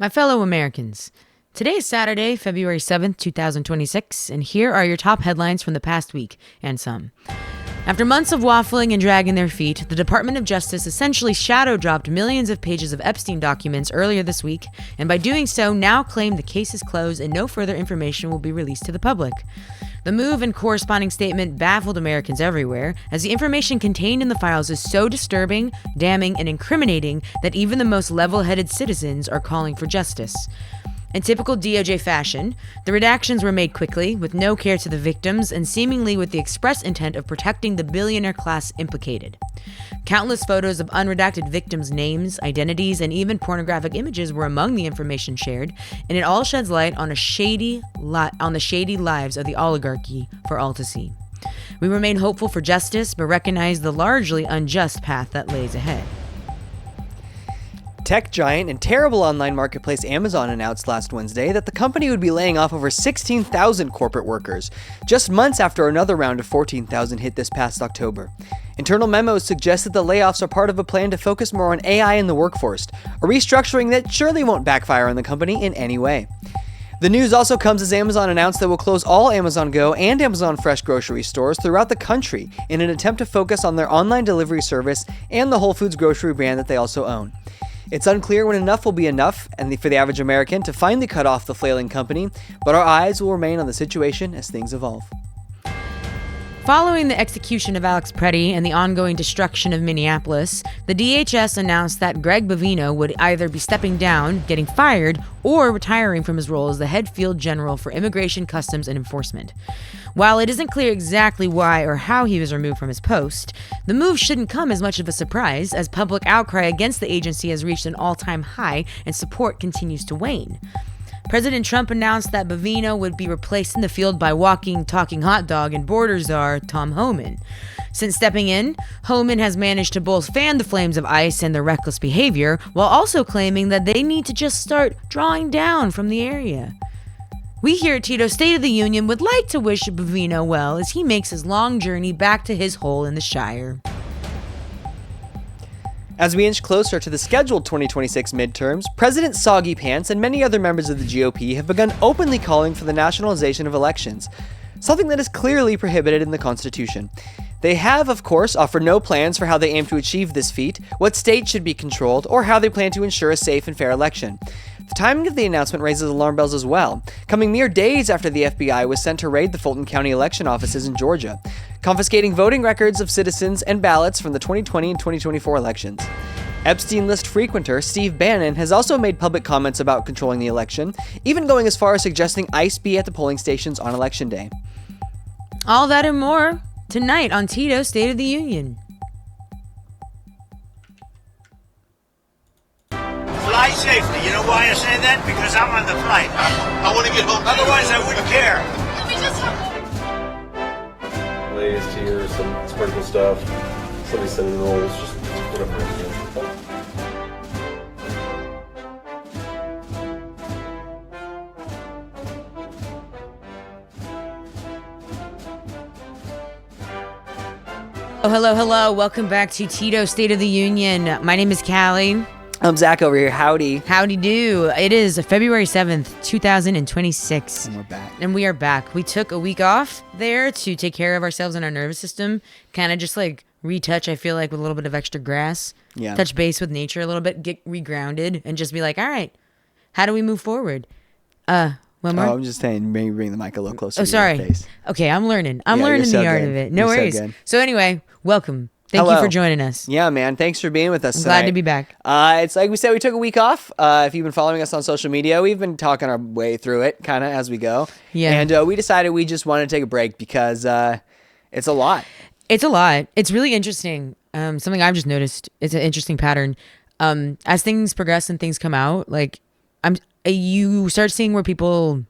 My fellow Americans, today is Saturday, February 7th, 2026, and here are your top headlines from the past week, and some. After months of waffling and dragging their feet, the Department of Justice essentially shadow-dropped millions of pages of Epstein documents earlier this week, and by doing so, now claim the case is closed and no further information will be released to the public. The move and corresponding statement baffled Americans everywhere, as the information contained in the files is so disturbing, damning, and incriminating that even the most level-headed citizens are calling for justice. In typical DOJ fashion, the redactions were made quickly, with no care to the victims, and seemingly with the express intent of protecting the billionaire class implicated. Countless photos of unredacted victims' names, identities, and even pornographic images were among the information shared, and it all sheds light on the shady lives of the oligarchy for all to see. We remain hopeful for justice, but recognize the largely unjust path that lays ahead. Tech giant and terrible online marketplace Amazon announced last Wednesday that the company would be laying off over 16,000 corporate workers, just months after another round of 14,000 hit this past October. Internal memos suggest that the layoffs are part of a plan to focus more on AI in the workforce, a restructuring that surely won't backfire on the company in any way. The news also comes as Amazon announced that it will close all Amazon Go and Amazon Fresh grocery stores throughout the country in an attempt to focus on their online delivery service and the Whole Foods grocery brand that they also own. It's unclear when enough will be enough for the average American to finally cut off the flailing company, but our eyes will remain on the situation as things evolve. Following the execution of Alex Preddy and the ongoing destruction of Minneapolis, the DHS announced that Greg Bovino would either be stepping down, getting fired, or retiring from his role as the head field general for Immigration, Customs, and Enforcement. While it isn't clear exactly why or how he was removed from his post, the move shouldn't come as much of a surprise, as public outcry against the agency has reached an all-time high and support continues to wane. President Trump announced that Bovino would be replaced in the field by walking, talking hot dog and border czar Tom Homan. Since stepping in, Homan has managed to both fan the flames of ICE and their reckless behavior, while also claiming that they need to just start drawing down from the area. We here at TIDO State of the Union would like to wish Bovino well as he makes his long journey back to his hole in the Shire. As we inch closer to the scheduled 2026 midterms, President Soggy Pants and many other members of the GOP have begun openly calling for the nationalization of elections, something that is clearly prohibited in the Constitution. They have, of course, offered no plans for how they aim to achieve this feat, what states should be controlled, or how they plan to ensure a safe and fair election. The timing of the announcement raises alarm bells as well, coming mere days after the FBI was sent to raid the Fulton County election offices in Georgia, confiscating voting records of citizens and ballots from the 2020 and 2024 elections. Epstein list frequenter Steve Bannon has also made public comments about controlling the election, even going as far as suggesting ICE be at the polling stations on Election Day. All that and more tonight on TIDO State of the Union. Fly safely. You know why I say that? Because I'm on the flight. I want to get home. Otherwise, I wouldn't care. Lay's here, some sprinkle stuff, some cinnamon rolls, just whatever. Oh, hello. Welcome back to TIDO State of the Union. My name is Callie. I'm Zach over here. Howdy. Howdy do. It is February 7th, 2026. And we're back. And we are back. We took a week off there to take care of ourselves and our nervous system. Kind of just like retouch, I feel like, with a little bit of extra grass. Yeah. Touch base with nature a little bit, get regrounded, and just be like, all right, how do we move forward? One more? Oh, I'm just saying, maybe bring the mic a little closer to sorry. your face. Okay, I'm learning. Yeah, learning you're so the art good. of it. No You're so worries. good. So anyway, welcome. Thank Hello. you for joining us. Yeah, man. Thanks for being with us I'm tonight. glad to be back. It's like we said, we took a week off. If you've been following us on social media, we've been talking our way through it kind of as we go. Yeah. And we decided we just wanted to take a break because it's a lot. It's a lot. It's really interesting. Something I've just noticed. It's an interesting pattern. As things progress and things come out, like you start seeing where people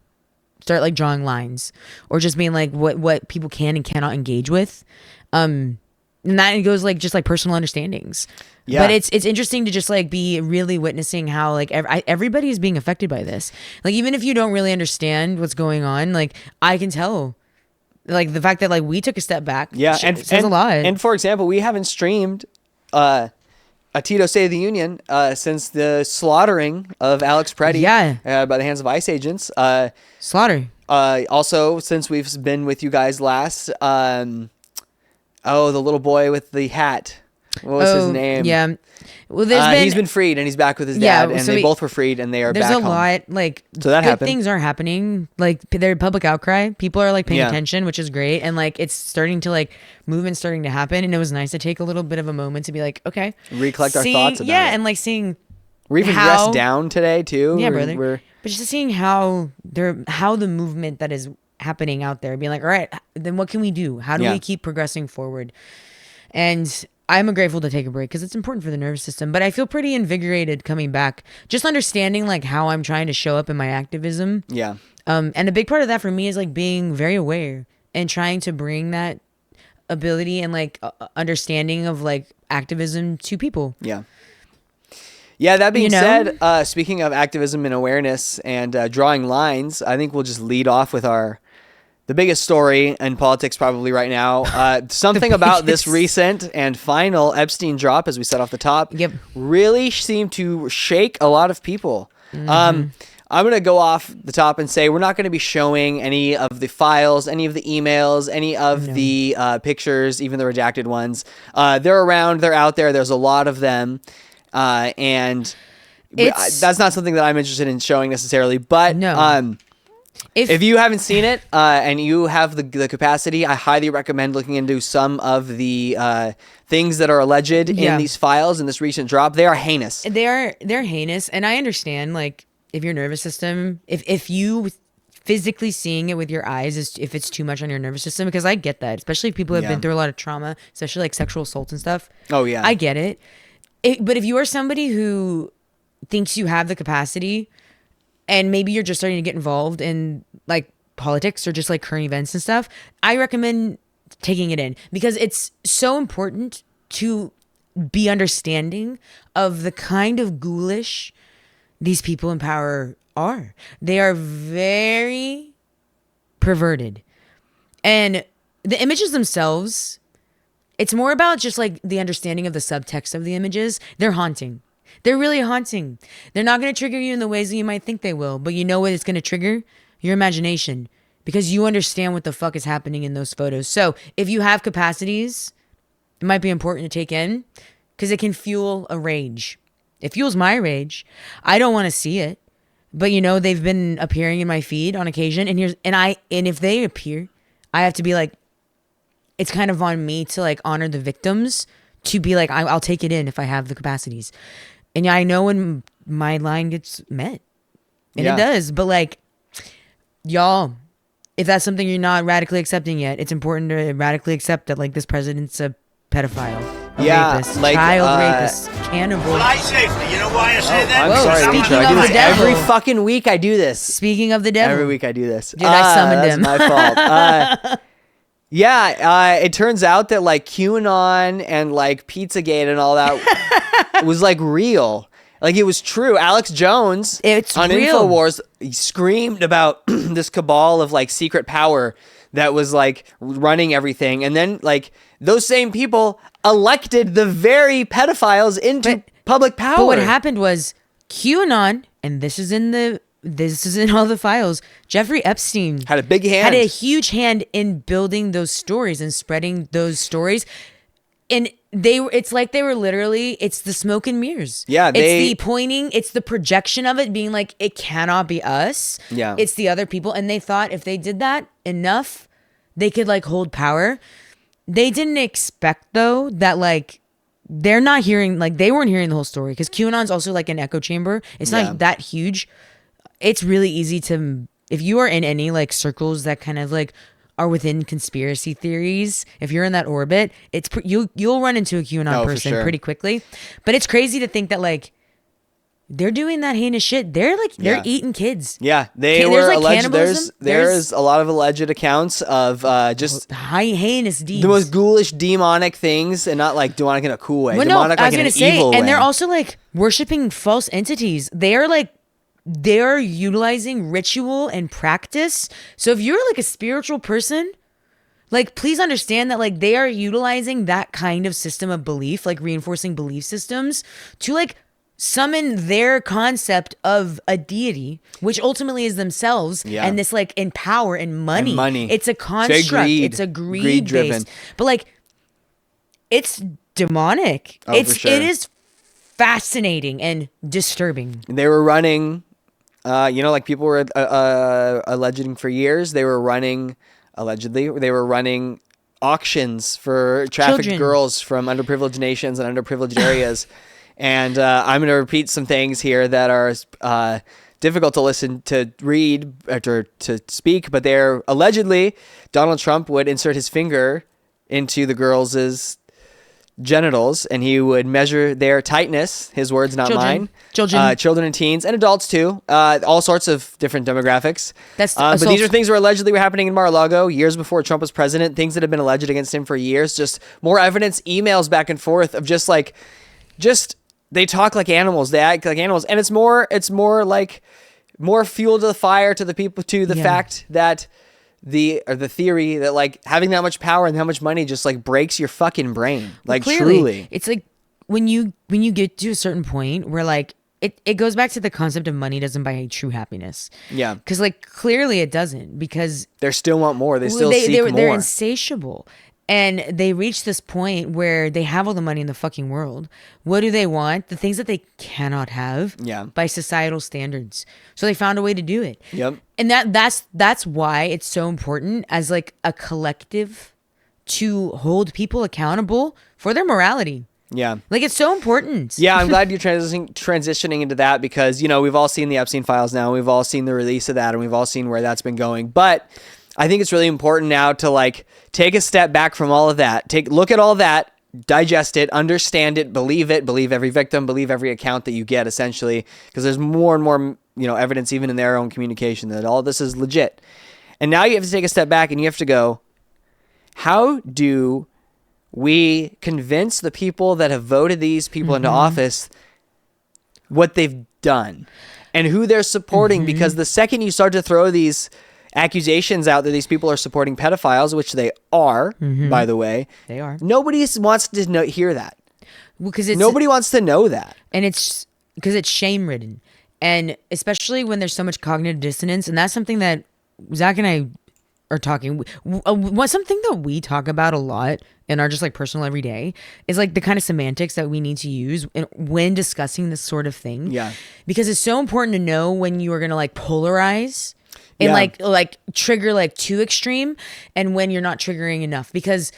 start like drawing lines or just being like what people can and cannot engage with. And that goes like just like personal understandings. Yeah. But it's interesting to just like be really witnessing how like everybody is being affected by this. Like even if you don't really understand what's going on, like I can tell. Like the fact that like we took a step back, yeah, says a lot. And for example, we haven't streamed a TIDO State of the Union since the slaughtering of Alex Preddy by the hands of ICE agents. Slaughter. Also, since we've been with you guys last, the little boy with the hat. What was his name? Yeah. Well, he's been freed and he's back with his dad, and they both were freed and they are back home. There's a lot, so that good happened. Things are happening. There's public outcry. People are paying attention, which is great, and it's starting to movement's starting to happen, and it was nice to take a little bit of a moment to be okay, recollect our thoughts about it. and seeing. We're even dressed down today too. Yeah, brother. But just seeing how the movement that is happening out there, being all right, then what can we do? How do we keep progressing forward? And I'm grateful to take a break because it's important for the nervous system. But I feel pretty invigorated coming back, just understanding how I'm trying to show up in my activism. Yeah. And a big part of that for me is being very aware and trying to bring that ability and understanding of activism to people. Yeah. Yeah, that being said, speaking of activism and awareness and drawing lines, I think we'll just lead off with the biggest story in politics probably right now. Something about this recent and final Epstein drop, as we said off the top, really seemed to shake a lot of people. Mm-hmm. I'm going to go off the top and say we're not going to be showing any of the files, any of the emails, any of the pictures, even the redacted ones. They're around. They're out there. There's a lot of them. And that's not something that I'm interested in showing necessarily, but if you haven't seen it and you have the capacity, I highly recommend looking into some of the things that are alleged in these files in this recent drop. They are heinous. They're heinous, and I understand if your nervous system, if you physically seeing it with your eyes if it's too much on your nervous system, because I get that, especially if people have been through a lot of trauma, especially sexual assault and stuff. Oh yeah, I get it. But if you are somebody who thinks you have the capacity, and maybe you're just starting to get involved in politics or just current events and stuff, I recommend taking it in, because it's so important to be understanding of the kind of ghoulish these people in power are. They are very perverted, and the images themselves, it's more about just the understanding of the subtext of the images. They're haunting. They're really haunting. They're not going to trigger you in the ways that you might think they will, but you know what it's going to trigger? Your imagination, because you understand what the fuck is happening in those photos. So if you have capacities, it might be important to take in, because it can fuel a rage. It fuels my rage. I don't want to see it, but they've been appearing in my feed on occasion, and if they appear, I have to be it's kind of on me to honor the victims, to be I'll take it in if I have the capacities. And I know when my line gets met, and it does, but y'all, if that's something you're not radically accepting yet, it's important to radically accept that this president's a pedophile, rapist, child rapist, cannibal. Life safety. You know why I say that? I'm sorry, speaking I do of this the devil. every fucking week. I do this. Speaking of the devil. Every week I do this. Dude, I summoned that's him. my fault. It turns out that QAnon and Pizzagate and all that was real. It was true. Alex Jones on real. InfoWars, he screamed about this cabal of secret power that was running everything. And then those same people elected the very pedophiles into public power. But what happened was QAnon, and this is in all the files, Jeffrey Epstein had a big hand. Had a huge hand in building those stories and spreading those stories. And it's they were literally, it's the smoke and mirrors. Yeah. It's the pointing, it's the projection of it being it cannot be us. Yeah. It's the other people. And they thought if they did that enough, they could hold power. They didn't expect though that they're not hearing, they weren't hearing the whole story, because QAnon's also an echo chamber. It's not that huge. It's really easy to, if you are in any circles that kind of are within conspiracy theories, if you're in that orbit, you'll run into a QAnon person pretty quickly. But it's crazy to think that they're doing that heinous shit. They're eating kids. Yeah, they were alleged. Cannibalism. There's a lot of alleged accounts of just heinous deeds, the most ghoulish, demonic things, and not demonic in a cool way. Well, demonic no, I was in gonna an say, evil and way. they're also worshiping false entities. They're utilizing ritual and practice. So if you're a spiritual person, Like, please understand that, like, they are utilizing that kind of system of belief, like reinforcing belief systems, to like summon their concept of a deity, which ultimately is themselves, Yeah. and this like in power and money. And money. It's a It's very construct. greed. It's a greed Greed-driven. based. But like, it's demonic. Oh, for sure. It is fascinating and disturbing. They were running, like people were alleging for years. They were running, allegedly, they were running auctions for trafficked Children. girls from underprivileged nations and underprivileged areas. And I'm going to repeat some things here that are difficult to listen to, read, or to speak, but they're allegedly Donald Trump would insert his finger into the girls' genitals and he would measure their tightness. His words, not mine. Children and teens and adults too. All sorts of different demographics. But these are things that allegedly were happening in Mar-a-Lago years before Trump was president. Things that have been alleged against him for years. Just more evidence, emails back and forth of just they talk like animals. They act like animals, and it's more like more fuel to the fire to the people, to the fact that the theory that like having that much power and how much money just like breaks your fucking brain. Like, clearly, truly. it's like when you get to a certain point where like it goes back to the concept of money doesn't buy true happiness. Yeah. Because like clearly it doesn't, because They still want more. They still seek more. They're insatiable. And they reach this point where they have all the money in the fucking world. What do they want? The things that they cannot have by societal standards. So they found a way to do it. Yep. And that's why it's so important as like a collective to hold people accountable for their morality. Yeah. Like, it's so important. Yeah, I'm glad you're transitioning into that because, we've all seen the Epstein files now. We've all seen the release of that and we've all seen where that's been going. But I think it's really important now to like take a step back from all of that. Look at all that, digest it, understand it, believe every victim, believe every account that you get, essentially, because there's more and more, evidence even in their own communication that all this is legit. And now you have to take a step back and you have to go, how do we convince the people that have voted these people into office what they've done and who they're supporting? Because the second you start to throw these accusations out that these people are supporting pedophiles, which they are, by the way, They are. nobody wants to hear that. Because Nobody wants to know that. And it's because it's shame ridden. And especially when there's so much cognitive dissonance. And that's something that Zach and I are talking. Something that we talk about a lot in our just like personal everyday is like the kind of semantics that we need to use when discussing this sort of thing. Yeah. Because it's so important to know when you are going to like polarize and like trigger like too extreme and when you're not triggering enough. Because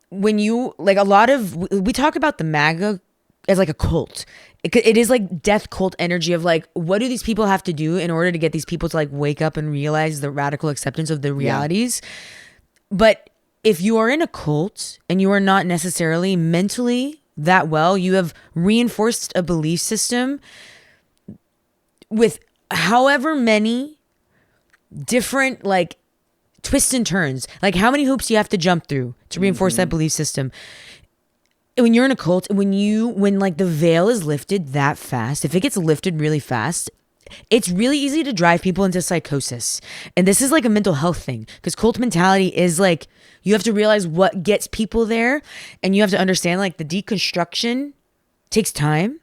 when you like we talk about the MAGA as like a cult. It is like death cult energy of like, what do these people have to do in order to get these people to like wake up and realize the radical acceptance of the realities? But if you are in a cult and you are not necessarily mentally that well, you have reinforced a belief system with however many different like twists and turns, like how many hoops you have to jump through to reinforce that belief system. When you're in a cult, when like the veil is lifted that fast, if it gets lifted really fast, it's really easy to drive people into psychosis. And this is like a mental health thing, because cult mentality is like, you have to realize what gets people there, and you have to understand like the deconstruction takes time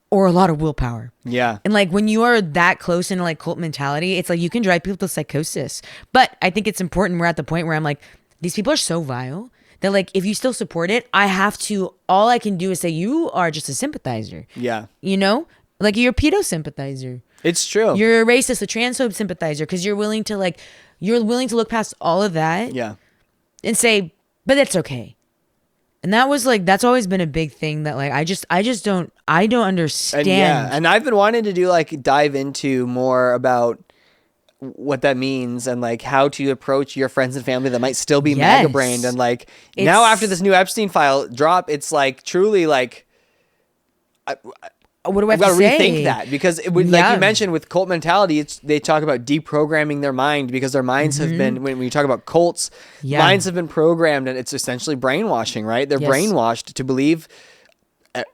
or a lot of willpower. Yeah. And like when you are that close into like cult mentality, it's like you can drive people to psychosis. But I think it's important, we're at the point where I'm like, these people are so vile that like, if you still support it, all I can do is say you are just a sympathizer. Yeah. Like you're a pedo sympathizer. It's true. You're a racist, a transphobe sympathizer, because you're willing to look past all of that. Yeah. And say, but that's okay. And that's always been a big thing that like, I don't understand. And I've been wanting to dive into more about what that means and like how to approach your friends and family that might still be MAGA brained. And like now after this new Epstein file drop, it's like truly like, what do I have got to to say? rethink that, because it would, like you mentioned with cult mentality, they talk about deprogramming their mind, because their minds have been, when you talk about cults, minds have been programmed, and it's essentially brainwashing, right? They're brainwashed to believe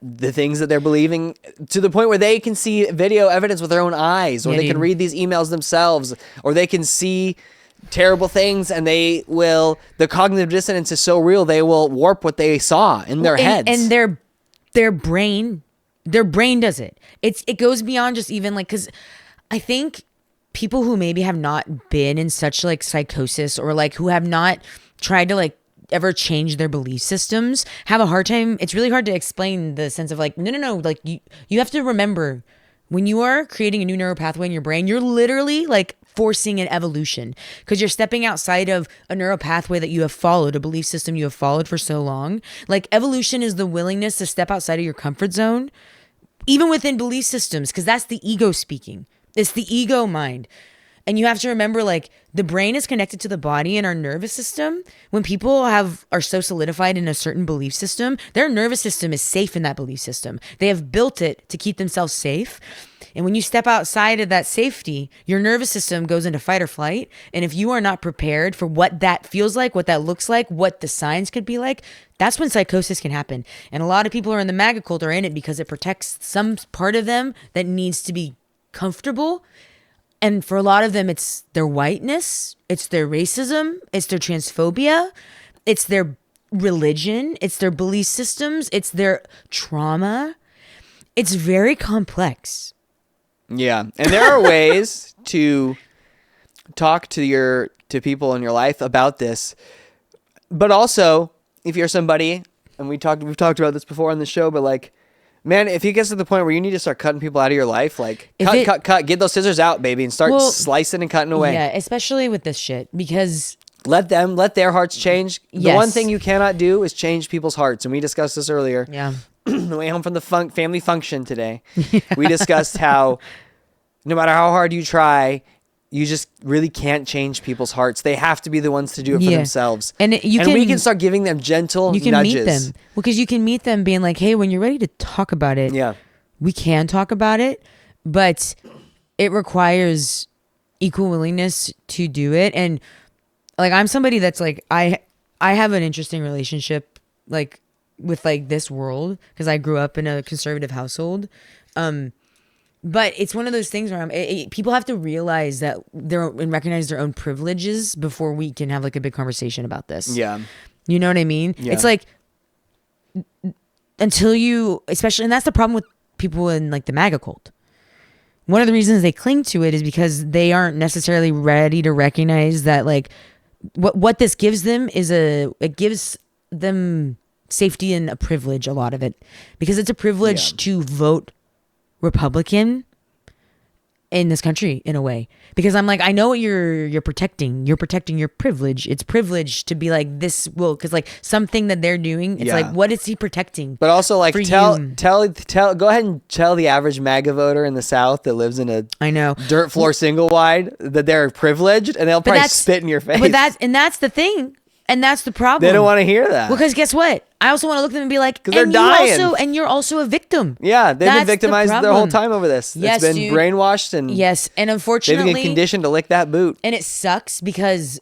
the things that they're believing, to the point where they can see video evidence with their own eyes, or they can read these emails themselves, or they can see terrible things, and the cognitive dissonance is so real, they will warp what they saw in their heads. And their brain does it. It goes beyond just even like, because I think people who maybe have not been in such like psychosis, or like who have not tried to like ever change their belief systems, have a hard time. It's really hard to explain the sense of like, no, like you have to remember, when you are creating a new neural pathway in your brain, you're literally like forcing an evolution, because you're stepping outside of a neural pathway that you have followed, a belief system you have followed for so long. Like, evolution is the willingness to step outside of your comfort zone, even within belief systems, because that's the ego speaking. It's the ego mind. And you have to remember, like, the brain is connected to the body and our nervous system. When people are so solidified in a certain belief system, their nervous system is safe in that belief system. They have built it to keep themselves safe. And when you step outside of that safety, your nervous system goes into fight or flight. And if you are not prepared for what that feels like, what that looks like, what the signs could be like, that's when psychosis can happen. And a lot of people are in the MAGA cult are in it because it protects some part of them that needs to be comfortable. And for a lot of them, it's their whiteness, it's their racism, it's their transphobia, it's their religion, it's their belief systems, it's their trauma. It's very complex. Yeah. And there are ways to talk to people in your life about this. But also, if you're somebody, and we've talked about this before on the show, but like, man, if it gets to the point where you need to start cutting people out of your life, like cut, get those scissors out, baby, and start slicing and cutting away. Yeah, especially with this shit, because let their hearts change. The one thing you cannot do is change people's hearts, and we discussed this earlier. Yeah. The way home from the family function today, we discussed how no matter how hard you try, you just really can't change people's hearts. They have to be the ones to do it for themselves. And we can start giving them gentle nudges. Meet them. Well, because you can meet them being like, hey, when you're ready to talk about it, we can talk about it, but it requires equal willingness to do it. And like, I'm somebody that's like, I have an interesting relationship like with like this world, because I grew up in a conservative household. But it's one of those things where people have to realize that and recognize their own privileges before we can have like a big conversation about this. Yeah. You know what I mean? Yeah. It's like, until you, especially, and that's the problem with people in like the MAGA cult. One of the reasons they cling to it is because they aren't necessarily ready to recognize that like what this gives them is it gives them safety and a privilege, a lot of it, because it's a privilege to vote Republican in this country in a way, because I'm like, I know what you're protecting your privilege. It's privilege to be like, this will, because like something that they're doing, it's like, what is he protecting? But also like tell go ahead and tell the average MAGA voter in the South that lives in a dirt floor single wide that they're privileged, and they'll probably spit in your face. But that's the thing. And that's the problem. They don't want to hear that. Because guess what? I also want to look at them and be like, because they're dying. And you're also a victim. Yeah, they've been victimized their whole time over this. Yes, it's been brainwashed and unfortunately they've been conditioned to lick that boot. And it sucks, because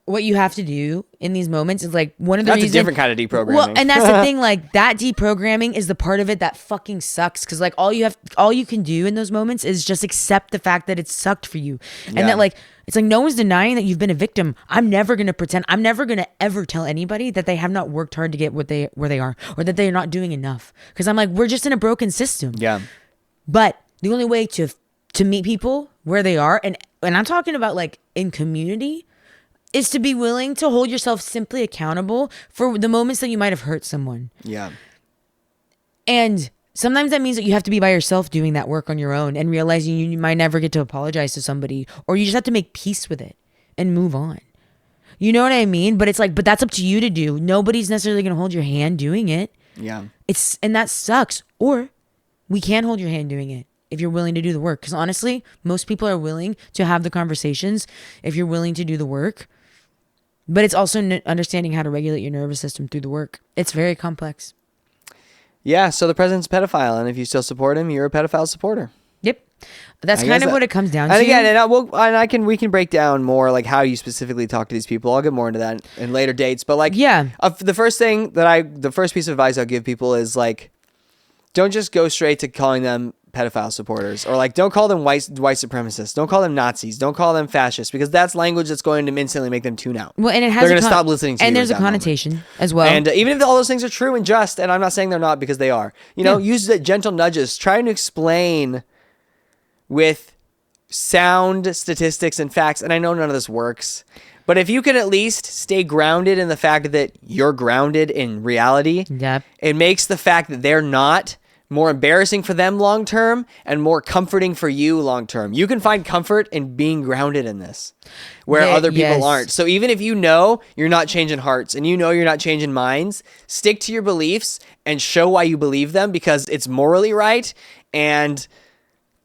what you have to do in these moments is like one of the reasons. That's a different kind of deprogramming. Well, and that's the thing, like that deprogramming is the part of it that fucking sucks, because like all you can do in those moments is just accept the fact that it sucked for you, and that like it's like no one's denying that you've been a victim. I'm never gonna pretend. I'm never gonna ever tell anybody that they have not worked hard to get where they are, or that they're not doing enough, because I'm like, we're just in a broken system. Yeah. But the only way to meet people where they are, and I'm talking about like in community, is to be willing to hold yourself simply accountable for the moments that you might have hurt someone. Yeah. And sometimes that means that you have to be by yourself doing that work on your own, and realizing you might never get to apologize to somebody, or you just have to make peace with it and move on. You know what I mean? But it's like, but that's up to you to do. Nobody's necessarily going to hold your hand doing it. Yeah. And that sucks. Or we can hold your hand doing it if you're willing to do the work. Because honestly, most people are willing to have the conversations if you're willing to do the work. But it's also understanding how to regulate your nervous system through the work. It's very complex. Yeah, so the president's a pedophile, and if you still support him, you're a pedophile supporter. Yep. That's kind of what it comes down to. And again, we can break down more like how you specifically talk to these people. I'll get more into that in later dates. But like, the first piece of advice I'll give people is like, don't just go straight to calling them pedophile supporters, or like don't call them white supremacists, don't call them Nazis, don't call them fascists, because that's language that's going to instantly make them tune out. Well, and it has they're going to stop listening to you. And there's a at that moment. connotation as well. And even if all those things are true and just, and I'm not saying they're not because they are, use the gentle nudges, trying to explain with sound statistics and facts. And I know none of this works, but if you can at least stay grounded in the fact that you're grounded in reality, Yep. it makes the fact that they're not more embarrassing for them long term and more comforting for you long term. You can find comfort in being grounded in this where other people aren't. So even if you're not changing hearts and you're not changing minds, stick to your beliefs and show why you believe them, because it's morally right, and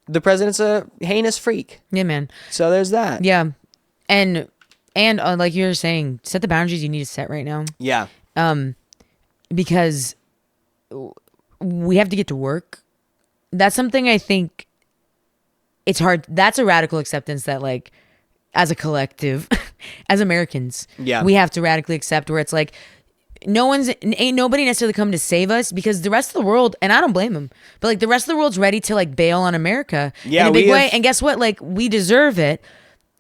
the president's a heinous freak. Yeah, man. So there's that. Yeah. And like you were saying, set the boundaries you need to set right now. Yeah. Because we have to get to work. That's something I think it's hard. That's a radical acceptance that, like, as a collective, as Americans, we have to radically accept, where it's like, ain't nobody necessarily come to save us, because the rest of the world, and I don't blame them, but like the rest of the world's ready to like bail on America in a big way. And guess what? Like, we deserve it.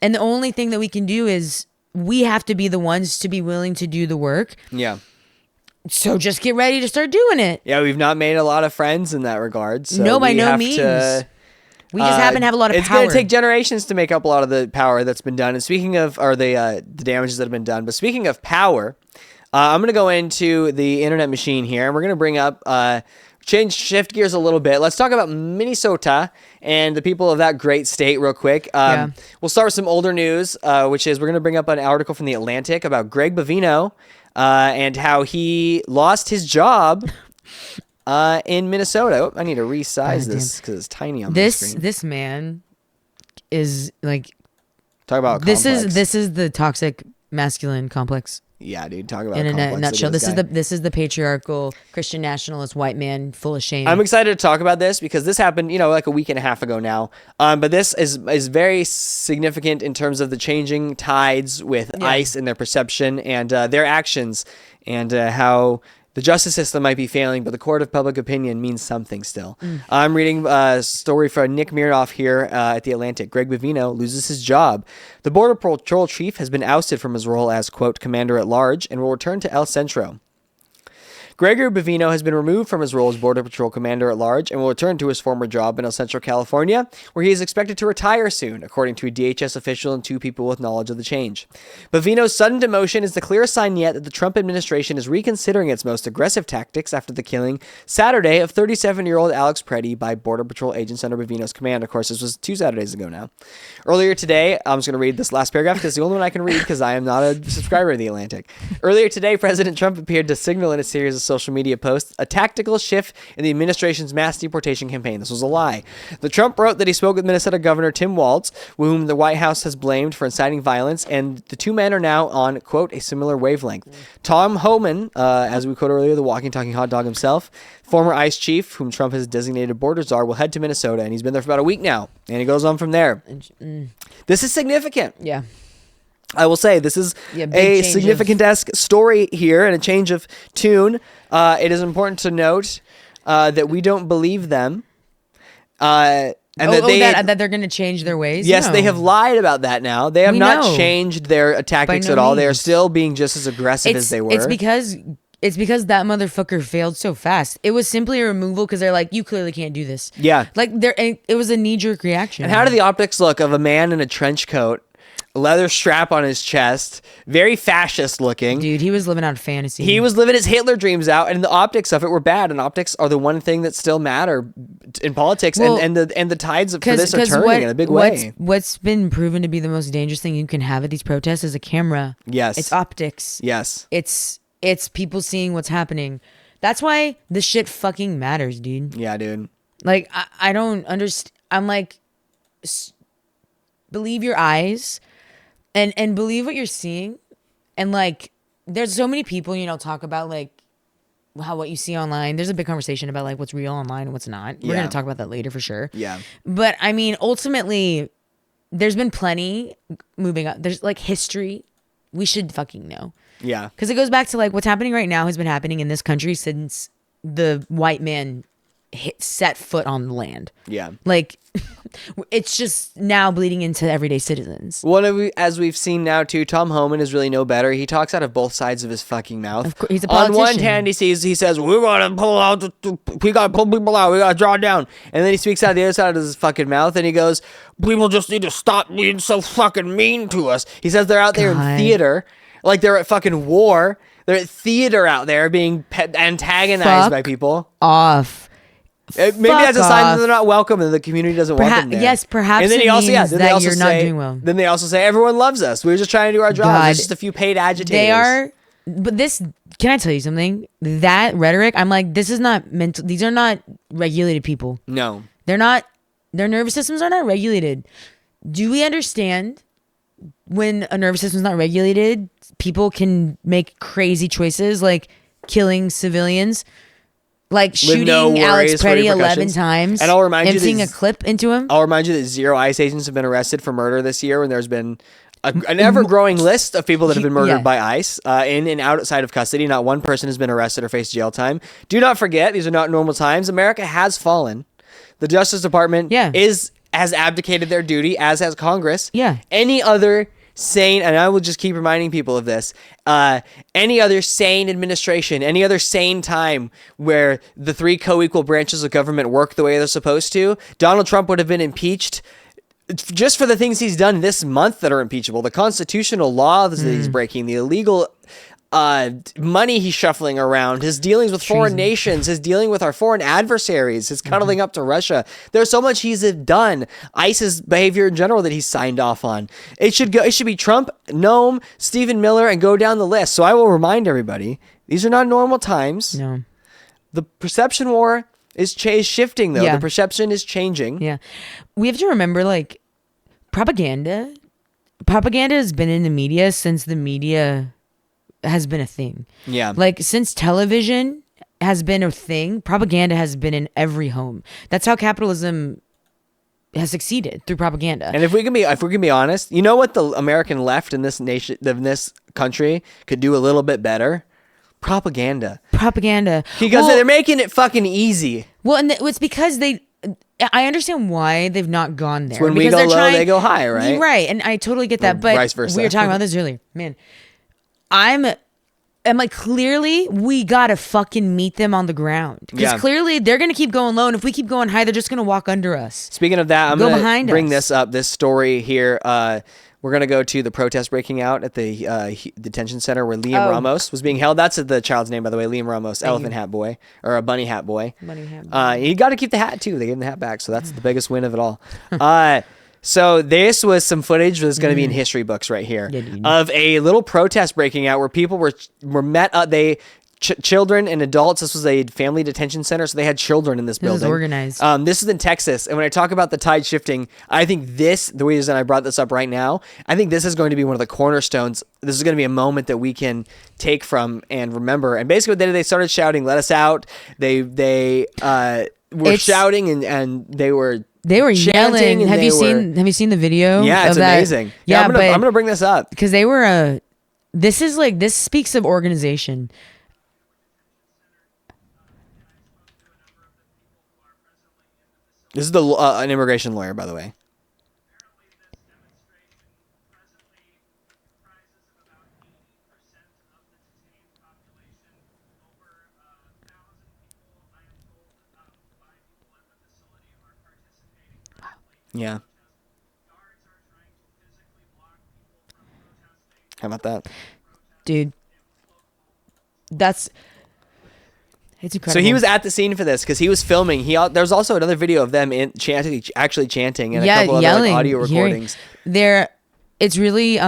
And the only thing that we can do is we have to be the ones to be willing to do the work. Yeah. So just get ready to start doing it. Yeah, we've not made a lot of friends in that regard. So no, by we no have means. We just happen to have a lot of it's power. going to take generations to make up a lot of the power that's been done. And speaking of, or the damages that have been done. But speaking of power, I'm going to go into the internet machine here, and we're going to bring up, shift gears a little bit. Let's talk about Minnesota and the people of that great state real quick. We'll start with some older news, which is we're going to bring up an article from The Atlantic about Greg Bovino and how he lost his job in Minnesota. Oh, I need to resize this because it's tiny on the screen. This man is like, talk about this complex. is the toxic masculine complex. Yeah, dude, talk about in a nutshell. This guy. is the patriarchal Christian nationalist white man full of shame. I'm excited to talk about this because this happened, like a week and a half ago now. But this is very significant in terms of the changing tides with ICE and their perception and their actions, and how the justice system might be failing, but the court of public opinion means something still. I'm reading a story from Nick Miroff here at The Atlantic. Greg Bovino loses his job. The Border Patrol chief has been ousted from his role as, quote, commander-at-large, and will return to El Centro. Gregory Bovino has been removed from his role as Border Patrol Commander-at-Large and will return to his former job in El Centro, California, where he is expected to retire soon, according to a DHS official and two people with knowledge of the change. Bovino's sudden demotion is the clearest sign yet that the Trump administration is reconsidering its most aggressive tactics after the killing Saturday of 37-year-old Alex Preddy by Border Patrol agents under Bovino's command. Of course, this was 2 Saturdays ago now. Earlier today, I'm just going to read this last paragraph because it's the only one I can read because I am not a subscriber of The Atlantic. Earlier today, President Trump appeared to signal in a series of social media posts a tactical shift in the administration's mass deportation campaign. This was a lie. The Trump wrote that he spoke with Minnesota Governor Tim Walz, whom the White House has blamed for inciting violence, and the two men are now on, quote, a similar wavelength. Tom Homan, as we quoted earlier, the walking, talking hot dog himself, former ICE chief, whom Trump has designated border czar, will head to Minnesota, and he's been there for about a week now, and he goes on from there. This is significant. Yeah. I will say this is a significant-esque story here and a change of tune. It is important to note that we don't believe them. That they're going to change their ways? Yes, No. they have lied about that now. They have not changed their tactics at all. They are still being just as aggressive as they were. It's because that motherfucker failed so fast. It was simply a removal because they're like, you clearly can't do this. Yeah. Like, it was a knee-jerk reaction. And how do the optics look of a man in a trench coat, a leather strap on his chest, very fascist looking? Dude, he was living out a fantasy. He was living his Hitler dreams out, and the optics of it were bad. And optics are the one thing that still matter in politics, and the tides for this are turning in a big way. What's been proven to be the most dangerous thing you can have at these protests is a camera. Yes, it's optics. Yes, it's people seeing what's happening. That's why this shit fucking matters, dude. Yeah, dude. Like I don't understand. I'm like, believe your eyes. And believe what you're seeing. And like, there's so many people, talk about like what you see online. There's a big conversation about like what's real online and what's not. We're going to talk about that later for sure. Yeah. But I mean, ultimately, there's been plenty moving up. There's like history. We should fucking know. Yeah. Because it goes back to like what's happening right now has been happening in this country since the white man set foot on the land. Yeah. Like, it's just now bleeding into everyday citizens. As we've seen now too, Tom Homan is really no better. He talks out of both sides of his fucking mouth. Of course, he's a On one politician. hand, he says, we gotta pull out, we gotta pull people out, we gotta draw down. And then he speaks out of the other side of his fucking mouth and he goes, people just need to stop being so fucking mean to us. He says they're out there in God. theater, like they're at fucking war. They're at theater out there being antagonized by people. Off. Maybe that's a sign that off. they're not welcome and the community doesn't want them there. Yes, perhaps And then it he also, means then they that also you're not say, doing well. Then they also say everyone loves us. We're just trying to do our jobs. God. There's just a few paid agitators. They are, but this, can I tell you something? That rhetoric, I'm like, this is not mental. These are not regulated people. No. They're not, their nervous systems are not regulated. Do we understand when a nervous system is not regulated, people can make crazy choices like killing civilians, like shooting no worries Alex for Preddy 11 repercussions. times And I'll remind you emptying that- a clip into him? I'll remind you that 0 ICE agents have been arrested for murder this year when there's been an ever-growing list of people that have been murdered Yeah. by ICE in and outside of custody. Not one person has been arrested or faced jail time. Do not forget, these are not normal times. America has fallen. The Justice Department has abdicated their duty, as has Congress. Yeah. Any other sane, and I will just keep reminding people of this, any other sane administration, any other sane time where the three co-equal branches of government work the way they're supposed to, Donald Trump would have been impeached just for the things he's done this month that are impeachable. The constitutional laws that he's breaking, the illegal money he's shuffling around, his dealings with foreign nations, his dealing with our foreign adversaries, his cuddling up to Russia. There's so much he's done. ICE's behavior in general that he's signed off on. It should be Trump, Noam, Stephen Miller, and go down the list. So I will remind everybody, these are not normal times. No. The perception war is shifting, though. Yeah. The perception is changing. Yeah. We have to remember, like, propaganda has been in the media since the media has been a thing. Yeah. Like, since television has been a thing, propaganda has been in every home. That's how capitalism has succeeded, through propaganda. And if we can be honest, you know what the American left in this nation, in this country, could do a little bit better? Propaganda. Because they're making it fucking easy. Well, and it's because I understand why they've not gone there. When we because go they're low, they go high, right? Right, and I totally get that. Or But vice versa. we were talking about this earlier. Man, I'm like, clearly we gotta fucking meet them on the ground. Because Yeah. clearly they're gonna keep going low, and if we keep going high, they're just gonna walk under us. Speaking of that, I'm Go going behind to bring us. this up, this story here. We're going to go to the protest breaking out at the detention center where Liam Oh. Ramos was being held. That's the child's name, by the way, Liam Ramos, Elephant Hat Boy, or a Bunny Hat Boy. Bunny Hat Boy. He got to keep the hat, too. They gave him the hat back, so that's the biggest win of it all. So this was some footage that's going to be in history books right here Yeah, dude. of a little protest breaking out where people were met up. Children and adults. This was a family detention center, so they had children in this This is building. organized. This is in Texas, and when I talk about the tide shifting, I think the reason I brought this up right now, I think this is going to be one of the cornerstones. This is going to be a moment that we can take from and remember. And basically, what they did, they started shouting, "Let us out!" They were shouting and they were chanting. yelling. And Have you seen the video? Yeah, it's of that? amazing. Yeah, I'm gonna bring this up. because they were this speaks of organization. This is an immigration lawyer, by the way. Yeah. How about that? Dude, it's incredible. So he was at the scene for this because he was filming. There's also another video of them actually chanting, and a couple other yelling, audio hearing. recordings. It's really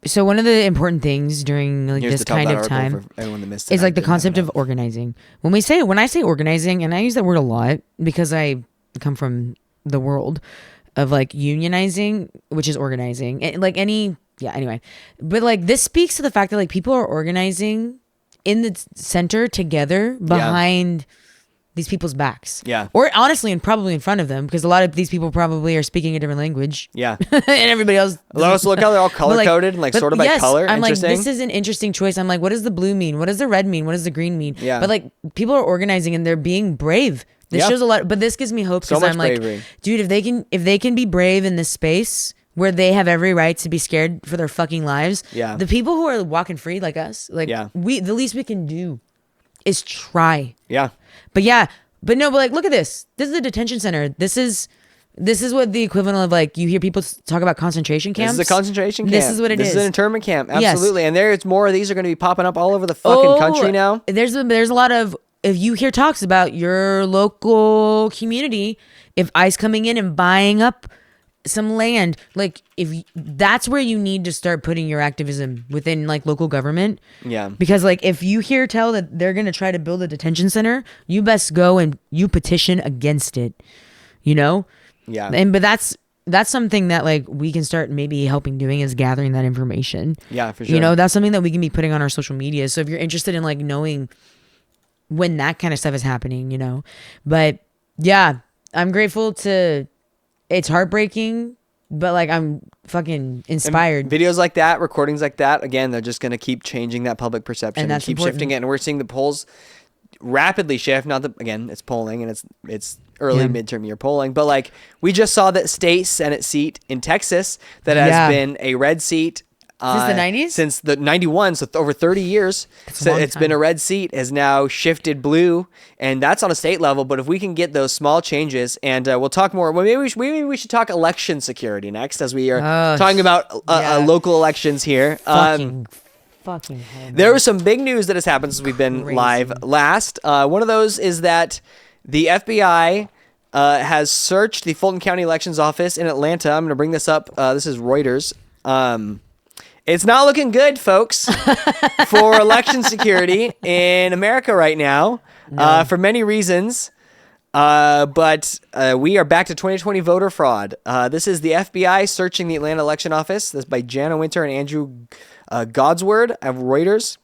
so one of the important things during Here's this the top kind that of article time for everyone that missed it. is I like the didn't have concept it of up. organizing. When I say organizing, and I use that word a lot because I come from the world of like unionizing, which is organizing. Anyway. But like this speaks to the fact that like people are organizing in the center together behind these people's backs. Yeah. Or honestly, and probably in front of them, because a lot of these people probably are speaking a different language. Yeah. And everybody else. Look how they're all color coded and like but sorted by yes, color. I'm like, Interesting. this is an interesting choice. I'm like, what does the blue mean? What does the red mean? What does the green mean? Yeah. But like, people are organizing and they're being brave. This Yeah. shows a lot, but this gives me hope So because much I'm like, bravery. dude, if they can be brave in this space where they have every right to be scared for their fucking lives, Yeah. the people who are walking free like us, like Yeah. the least we can do is try. Yeah. But yeah, but no, but like, look at this. This is a detention center. This is what the equivalent of like you hear people talk about concentration camps. This is a concentration camp. This is what it is. This is an internment camp. Yes. Absolutely. And there's more of these are going to be popping up all over the fucking country now. There's a lot of, if you hear talks about your local community, if ICE coming in and buying up some land, like that's where you need to start putting your activism within like local government. Yeah. Because like if you hear tell that they're gonna try to build a detention center, you best go and you petition against it. You know? Yeah. But that's something that like we can start maybe helping doing is gathering that information. Yeah, for sure. You know, that's something that we can be putting on our social media. So if you're interested in like knowing when that kind of stuff is happening, you know. But yeah, I'm grateful to, it's heartbreaking, but like I'm fucking inspired. And videos like that, recordings like that, again, they're just going to keep changing that public perception And and that's keep important. shifting it. And we're seeing the polls rapidly shift. Not that, again, it's polling and it's early Yeah. midterm year polling, but like we just saw that state Senate seat in Texas that has Yeah. been a red seat Since the 90s? Since the 91, so over 30 years. That's a So long it's been time. a red seat, has now shifted blue, and that's on a state level. But if we can get those small changes, and we'll talk more. Well, maybe we should talk election security next, as we are talking about yeah. local elections here. Fucking hell, There was some big news that has happened since we've been Crazy. live last. One of those is that the FBI has searched the Fulton County Elections Office in Atlanta. I'm going to bring this up. This is Reuters. It's not looking good, folks, for election security in America right now, for many reasons. But we are back to 2020 voter fraud. This is the FBI searching the Atlanta election office. This is by Jana Winter and Andrew Godsword of Reuters.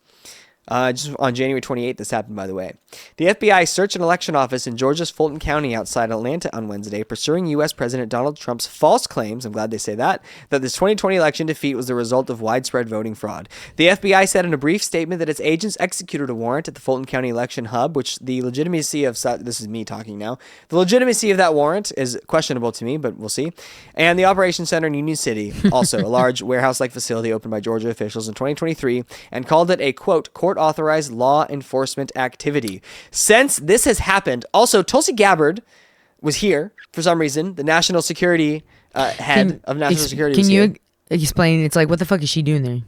Just on January 28th, this happened, by the way. The FBI searched an election office in Georgia's Fulton County outside Atlanta on Wednesday, pursuing U.S. President Donald Trump's false claims, I'm glad they say that this 2020 election defeat was the result of widespread voting fraud. The FBI said in a brief statement that its agents executed a warrant at the Fulton County election hub, which the legitimacy of, this is me talking now, the legitimacy of that warrant is questionable to me, but we'll see, and the Operations Center in Union City, also a large warehouse-like facility opened by Georgia officials in 2023, and called it a, quote, court-authorized law enforcement activity. Since this has happened, also Tulsi Gabbard was here for some reason. The national security head of national security. Can was you here. explain? It's like, what the fuck is she doing there?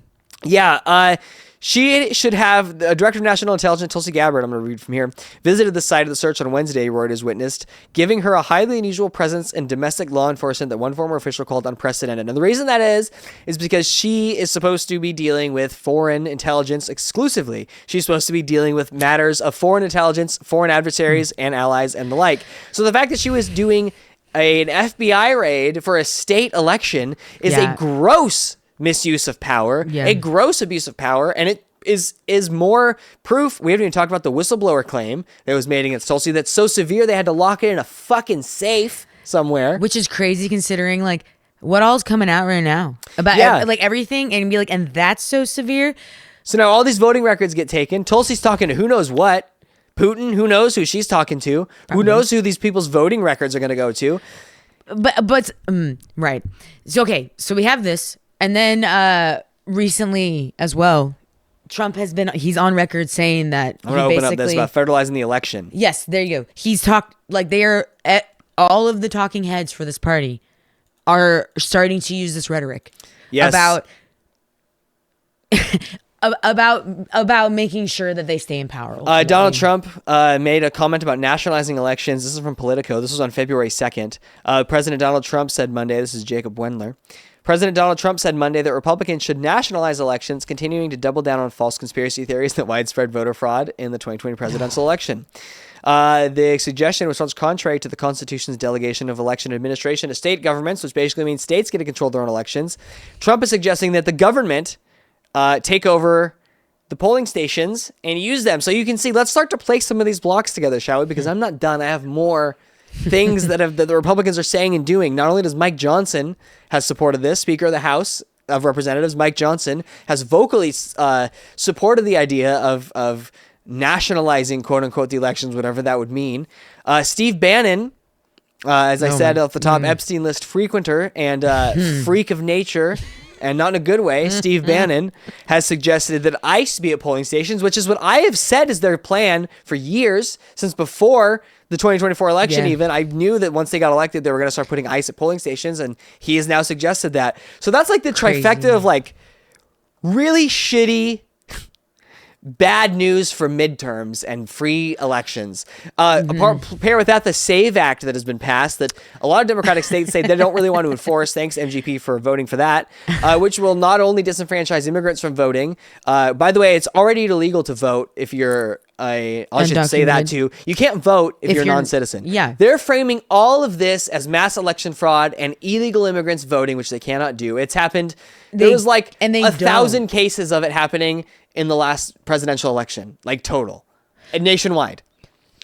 Yeah, she should have, the Director of National Intelligence, Tulsi Gabbard, I'm going to read from here, visited the site of the search on Wednesday, Reuters witnessed, giving her a highly unusual presence in domestic law enforcement that one former official called unprecedented. And the reason that is because she is supposed to be dealing with foreign intelligence exclusively. She's supposed to be dealing with matters of foreign intelligence, foreign adversaries, and allies, and the like. So the fact that she was doing an FBI raid for a state election is Yeah. a gross misuse of power, Yeah. a gross abuse of power, and it is more proof. We haven't even talked about the whistleblower claim that was made against Tulsi that's so severe they had to lock it in a fucking safe somewhere. Which is crazy considering like what all's coming out right now about like everything, and be like, and that's so severe. So now all these voting records get taken. Tulsi's talking to who knows what. Putin, who knows who she's talking to. Who knows who these people's voting records are going to go to. But right. So, okay, so we have this. And then recently as well, Trump he's on record saying that I'm going to open up this about federalizing the election. Yes, there you go. He's talked, like they are, all of the talking heads for this party are starting to use this rhetoric. Yes. About making sure that they stay in power. Donald Trump made a comment about nationalizing elections. This is from Politico. This was on February 2nd. President Donald Trump said Monday, this is Jacob Wendler. President Donald Trump said Monday that Republicans should nationalize elections, continuing to double down on false conspiracy theories that widespread voter fraud in the 2020 presidential election. The suggestion was contrary to the Constitution's delegation of election administration to state governments, which basically means states get to control their own elections. Trump is suggesting that the government take over the polling stations and use them. So you can see, let's start to place some of these blocks together, shall we? Because I'm not done. I have more things that the Republicans are saying and doing. Not only does Mike Johnson has supported this, Speaker of the House of Representatives, Mike Johnson, has vocally supported the idea of nationalizing, quote unquote, the elections, whatever that would mean. Steve Bannon, as I said off the top, Epstein list frequenter and freak of nature, and not in a good way, Steve Bannon has suggested that ICE be at polling stations, which is what I have said is their plan for years, since before the 2024 election even. I knew that once they got elected, they were going to start putting ICE at polling stations, and he has now suggested that. So that's like the trifecta of like really shitty bad news for midterms and free elections. Pair with that the SAVE Act that has been passed that a lot of Democratic states say they don't really want to enforce. Thanks, MGP, for voting for that, which will not only disenfranchise immigrants from voting. By the way, it's already illegal to vote if you're I should say that too. You can't vote if you're a non-citizen. Yeah. They're framing all of this as mass election fraud and illegal immigrants voting, which they cannot do. It's happened. There was like 1,000 cases of it happening in the last presidential election, like total, and nationwide.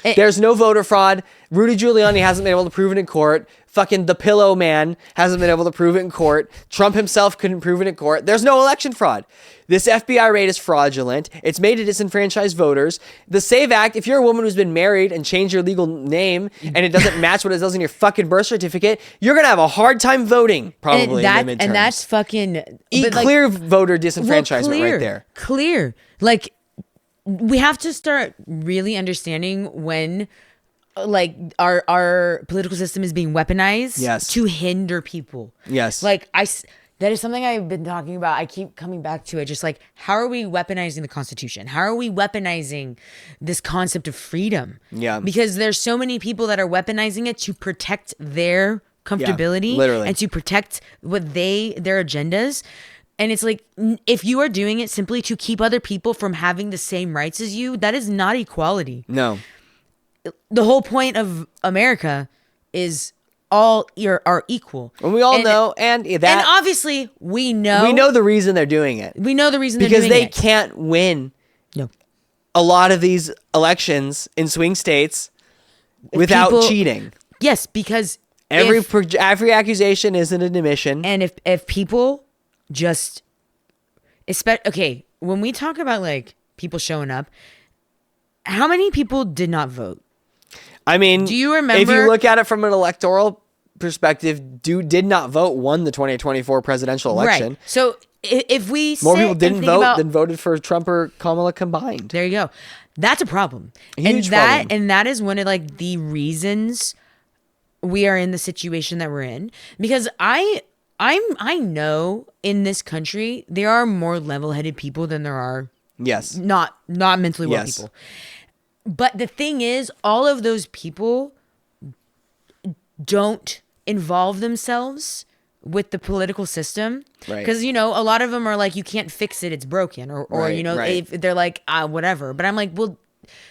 There's no voter fraud. Rudy Giuliani hasn't been able to prove it in court. Fucking the Pillow Man hasn't been able to prove it in court. Trump himself couldn't prove it in court. There's no election fraud. This FBI raid is fraudulent. It's made to disenfranchise voters. The SAVE Act, if you're a woman who's been married and changed your legal name and it doesn't match what it does in your fucking birth certificate, you're going to have a hard time voting probably in the midterms. And that's fucking... Clear voter disenfranchisement right there. Clear. Like, we have to start really understanding when like our political system is being weaponized to hinder people. Yes. Like that is something I've been talking about. I keep coming back to it. Just like, how are we weaponizing the Constitution? How are we weaponizing this concept of freedom? Yeah. Because there's so many people that are weaponizing it to protect their comfortability and to protect what their agendas. And it's like, if you are doing it simply to keep other people from having the same rights as you, that is not equality. No. The whole point of America is all are equal. And we all know, and obviously we know the reason they're doing it. We know the reason they're doing it. Because they can't win a lot of these elections in swing states without cheating. Yes, because every accusation is an admission. And if people just, okay, when we talk about like people showing up, how many people did not vote? I mean, do you remember? If you look at it from an electoral perspective, did not vote won the 2024 presidential election. Right. So if we more people didn't vote than voted for Trump or Kamala combined. There you go. That's a problem. Huge problem. And that is one of like the reasons we are in the situation that we're in. Because I know in this country there are more level-headed people than there are not mentally well people. But the thing is, all of those people don't involve themselves with the political system. Right. Because, a lot of them are like, you can't fix it, it's broken. Or if they're like, whatever. But I'm like, well,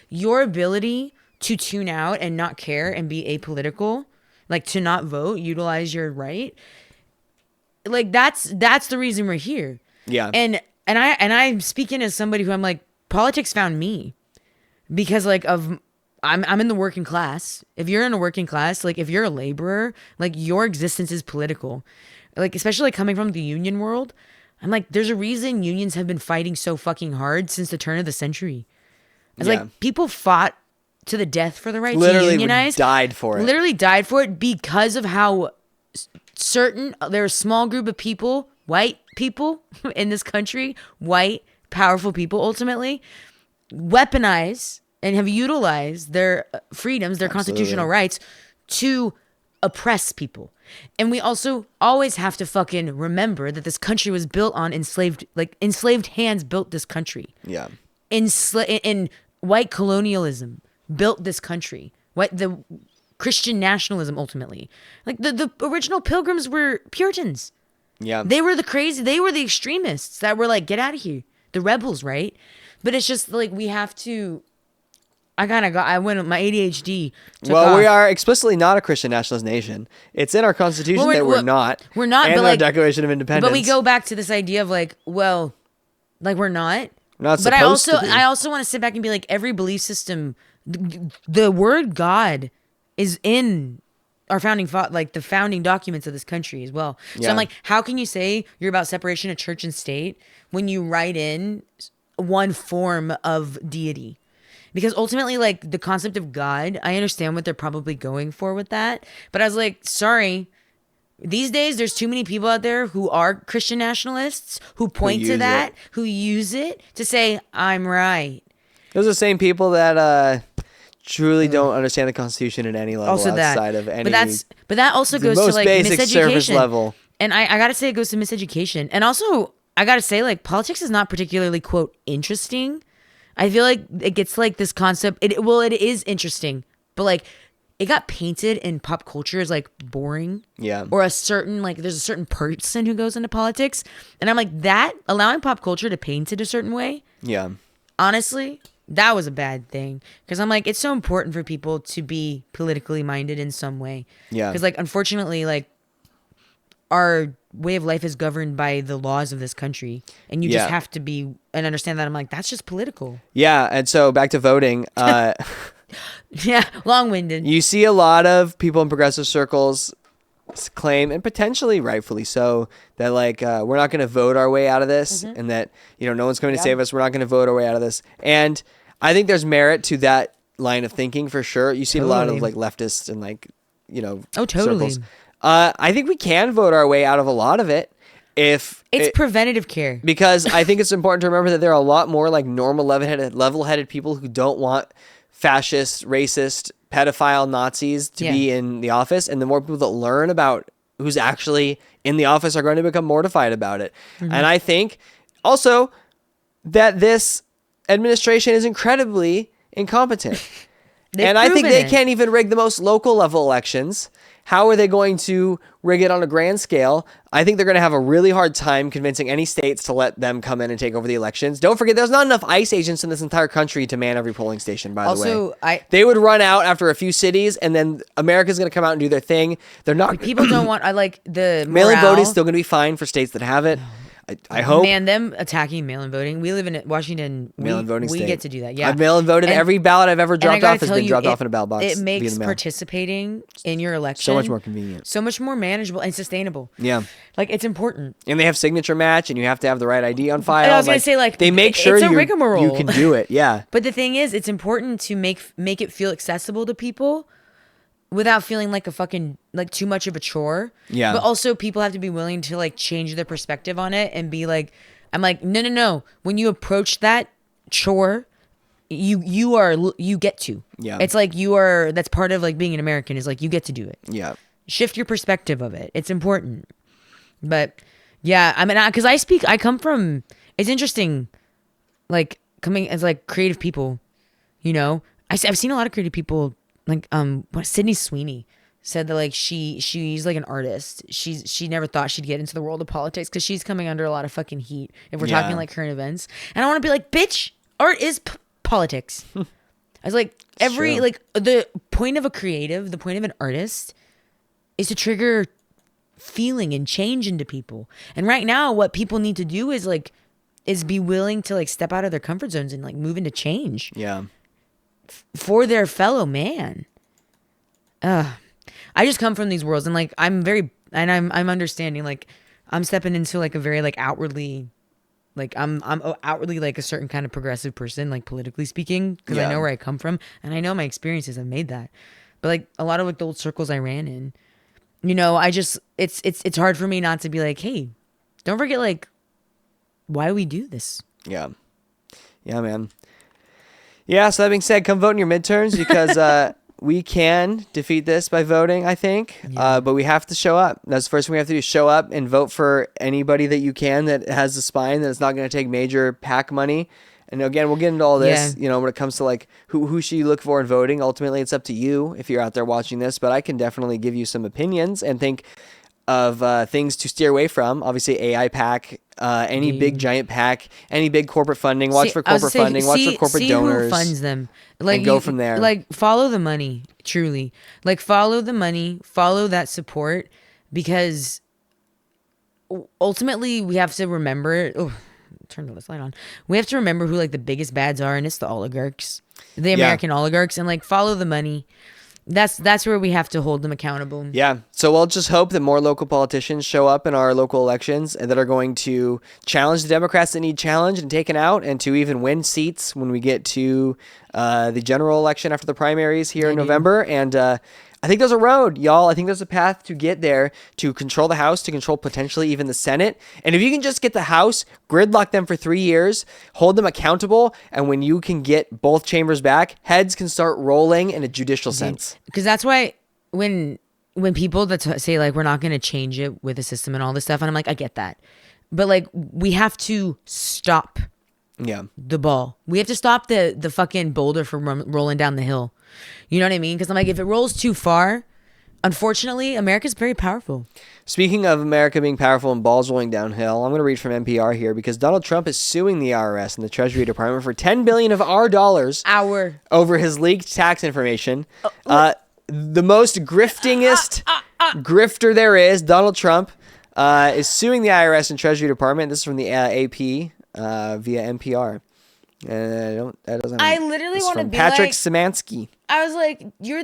your ability to tune out and not care and be apolitical, like to not vote, utilize your right, like that's the reason we're here. Yeah. And I'm speaking as somebody who I'm like, politics found me. Because like I'm in the working class. If you're in a working class, like if you're a laborer, like your existence is political. Like especially like coming from the union world, I'm like, there's a reason unions have been fighting so fucking hard since the turn of the century. It's like people fought to the death for the right to unionize. Literally died for it because of how there's a small group of people, white people in this country, white powerful people ultimately, weaponize and have utilized their freedoms, their constitutional rights to oppress people. And we also always have to fucking remember that this country was built on enslaved hands built this country. Yeah. In white colonialism built this country. The Christian nationalism ultimately. Like the original Pilgrims were Puritans. Yeah. They were the extremists that were like, get out of here. The rebels, right? But it's just like we have to. I went with my ADHD. Well, we are explicitly not a Christian nationalist nation. It's in our Constitution that we're not. We're not. And but our like, Declaration of Independence. But we go back to this idea of like, well, like we're not. Not But supposed to be. I also want to sit back and be like, every belief system, the word God is in our the founding documents of this country as well. So Yeah. I'm like, how can you say you're about separation of church and state when you write in one form of deity? Because ultimately, like, the concept of God, I understand what they're probably going for with that. But I was like, sorry. These days, there's too many people out there who are Christian nationalists who point to use that, it. who use it to say, I'm right. Those are the same people that truly don't understand the Constitution at any level Also that. outside of any. But that also the goes to most like basic surface miseducation. level. And I gotta say it goes to miseducation. And also, I gotta say, like, politics is not particularly, quote, interesting. I feel like it gets like this concept. It is interesting, but like it got painted in pop culture as like boring. Yeah. Or a certain, like, there's a certain person who goes into politics. And I'm like, that, allowing pop culture to paint it a certain way, Yeah. honestly, that was a bad thing. Because I'm like, it's so important for people to be politically minded in some way. Yeah. Because, like, unfortunately, like, our way of life is governed by the laws of this country. And you just Yeah. have to be and understand that. I'm like, that's just political. Yeah. And so back to voting. Yeah, long-winded. You see a lot of people in progressive circles claim, and potentially rightfully so, that like we're not going to vote our way out of this, and that no one's coming to save us. We're not going to vote our way out of this. And I think there's merit to that line of thinking for sure. You see a lot of Totally. like leftists and like Oh, totally. circles. I think we can vote our way out of a lot of it if It's preventative care. because I think it's important to remember that there are a lot more like normal level-headed people who don't want fascist, racist, pedophile Nazis to be in the office, and the more people that learn about who's actually in the office are going to become mortified about it. And I think also that this administration is incredibly incompetent. And I think they can't even rig the most local level elections. How are they going to rig it on a grand scale? I think they're going to have a really hard time convincing any states to let them come in and take over the elections. Don't forget, there's not enough ICE agents in this entire country to man every polling station, by the way. They would run out after a few cities, and then America's going to come out and do their thing. They're not. People don't want. I like the Mail-in morale. voting is still going to be fine for states that have it. I hope. Man, them attacking mail-in voting. We live in Washington. Mail-in voting We state. get to do that. Yeah, I've mail-in voted. And- Every ballot I've ever and I dropped gotta off has tell been you, dropped off in a ballot box. It via makes the mail. participating in your election So much more convenient. so much more manageable and sustainable. Yeah. Like, it's important. And they have signature match, and you have to have the right ID on file. And I was gonna say, like, they make it's sure a you rigmarole. can do it. Yeah. But the thing is, it's important to make it feel accessible to people without feeling like a fucking, like, too much of a chore. Yeah. But also, people have to be willing to, like, change their perspective on it and be like, I'm like, no. When you approach that chore, you get to. Yeah. It's like that's part of, like, being an American is, like, you get to do it. Yeah. Shift your perspective of it. It's important. But yeah, I mean, because I come from, it's interesting, like, coming as, like, creative people, I've seen a lot of creative people, like, Sydney Sweeney said that, like, she's like an artist. She never thought she'd get into the world of politics because she's coming under a lot of fucking heat if we're talking, like, current events. And I want to be like, bitch, art is politics. I was like, true. like, the point of a creative, the point of an artist is to trigger feeling and change into people. And right now, what people need to do is be willing to, like, step out of their comfort zones and, like, move into change Yeah. for their fellow man. I just come from these worlds, and, like, I'm understanding, like, I'm stepping into, like, a very, like, outwardly, like, I'm outwardly, like, a certain kind of progressive person, like, politically speaking, because I Yeah. know where I come from, and I know my experiences have made that. But, like, a lot of, like, the old circles I ran in, it's hard for me not to be like, hey, don't forget, like, why we do this. Yeah. Yeah, man. Yeah, so that being said, come vote in your midterms because we can defeat this by voting, I think. But we have to show up. That's the first thing we have to do, show up and vote for anybody that you can that has the spine, that's not going to take major PAC money. And again, we'll get into all this, when it comes to, like, who should you look for in voting. Ultimately, it's up to you if you're out there watching this, but I can definitely give you some opinions and think of things to steer away from. Obviously, AI PAC, any big giant PAC, any big corporate funding. Watch for corporate funding. Watch for corporate donors. Who funds them. Like, and go from there. Like, follow the money, truly. Like, follow the money. Follow that support, because ultimately we have to remember. turn this light on. We have to remember who like the biggest bads are, and it's the oligarchs, the American oligarchs, and like follow the money. That's where we have to hold them accountable. Yeah. So we'll just hope that more local politicians show up in our local elections and that are going to challenge the Democrats that need challenged and taken out, and to even win seats when we get to the general election after the primaries here in November. And I think there's a road, y'all. I think there's a path to get there, to control the House, to control potentially even the Senate. And if you can just get the House, gridlock them for 3 years, hold them accountable, and when you can get both chambers back, heads can start rolling in a judicial sense. Because that's why when people that say like we're not going to change it with the system and all this stuff, and I'm like, I get that, but like we have to stop the ball. We have to stop the fucking boulder from rolling down the hill. You know what I mean? Because I'm like, if it rolls too far, unfortunately, America's very powerful. Speaking of America being powerful and balls rolling downhill, I'm going to read from NPR here because Donald Trump is suing the IRS and the Treasury Department for $10 billion of our dollars over his leaked tax information. The most griftingest grifter there is, Donald Trump, is suing the IRS and Treasury Department. This is from the AP via NPR. I literally want to be Patrick like, Szymanski. I was like, you're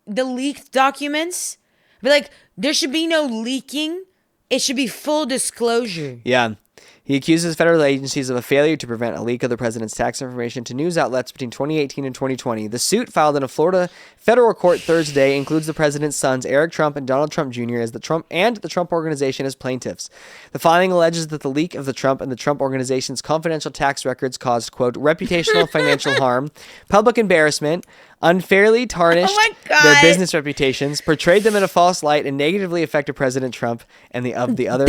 the leaked documents? But like, there should be no leaking. It should be full disclosure. Yeah. He accuses federal agencies of a failure to prevent a leak of the president's tax information to news outlets between 2018 and 2020. The suit filed in a Florida federal court Thursday includes the president's sons, Eric Trump and Donald Trump Jr., as the Trump Organization as plaintiffs. The filing alleges that the leak of the Trump and the Trump Organization's confidential tax records caused, quote, reputational financial harm, public embarrassment, unfairly tarnished their business reputations, portrayed them in a false light, and negatively affected President Trump and the other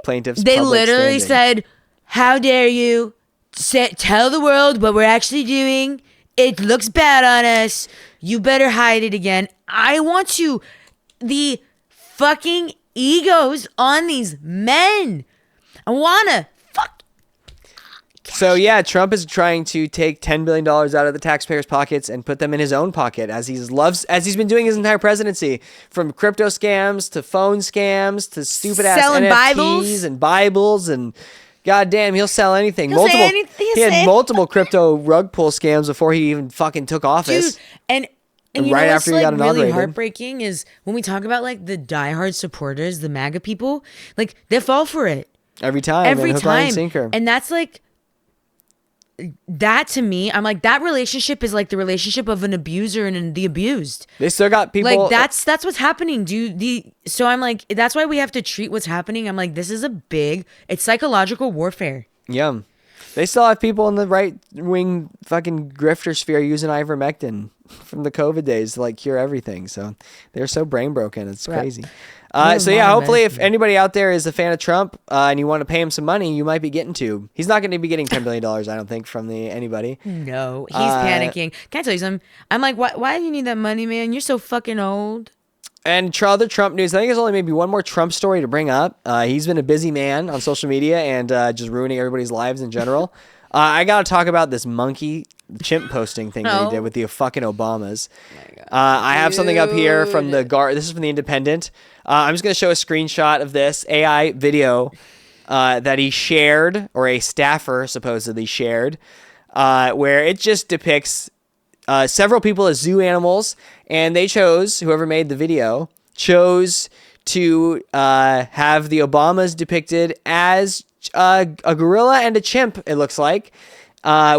plaintiffs. They literally said, how dare you tell the world what we're actually doing? It looks bad on us. You better hide it again. I want the fucking egos on these men. I wanna So yeah, Trump is trying to take $10 billion out of the taxpayers' pockets and put them in his own pocket, as he's been doing his entire presidency, from crypto scams to phone scams to stupid ass NFTs and Bibles and goddamn, he'll sell anything. He had multiple crypto rug pull scams before he even fucking took office. Dude, and you right know after what's he got like really inaugurated. heartbreaking is when we talk about like the diehard supporters, the MAGA people, like they fall for it Every time. Hook, line, and sinker. And that's like, that to me, I'm like, that relationship is like the relationship of an abuser and the abused. They still got people like that's what's happening, dude. So I'm like, that's why we have to treat what's happening. I'm like, this is it's psychological warfare. Yeah. They still have people in the right wing fucking grifter sphere using ivermectin from the COVID days to like cure everything. So they're so brain broken. It's crazy. So yeah, hopefully if anybody out there is a fan of Trump and you want to pay him some money, you might be getting to. He's not going to be getting $10 billion, I don't think, from anybody. No, he's panicking. Can I tell you something? I'm like, why do you need that money, man? You're so fucking old. And other Trump news, I think there's only maybe one more Trump story to bring up. He's been a busy man on social media and just ruining everybody's lives in general. I got to talk about this chimp posting thing that he did with the fucking Obamas. I have something up here from the This is from the Independent. I'm just going to show a screenshot of this AI video that he shared, or a staffer supposedly shared, where it just depicts several people as zoo animals, and whoever made the video chose to have the Obamas depicted as a gorilla and a chimp, it looks like,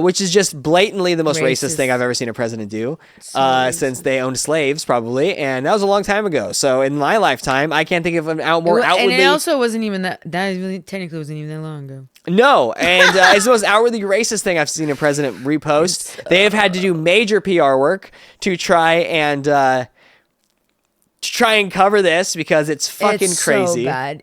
which is just blatantly the most racist thing I've ever seen a president do, since they owned slaves, probably, and that was a long time ago. So in my lifetime, I can't think of an more outwardly... And it also wasn't even that really technically wasn't even that long ago. No, and it's the most outwardly racist thing I've seen a president repost. They have had to do major PR work to try and cover this because it's fucking crazy. So bad.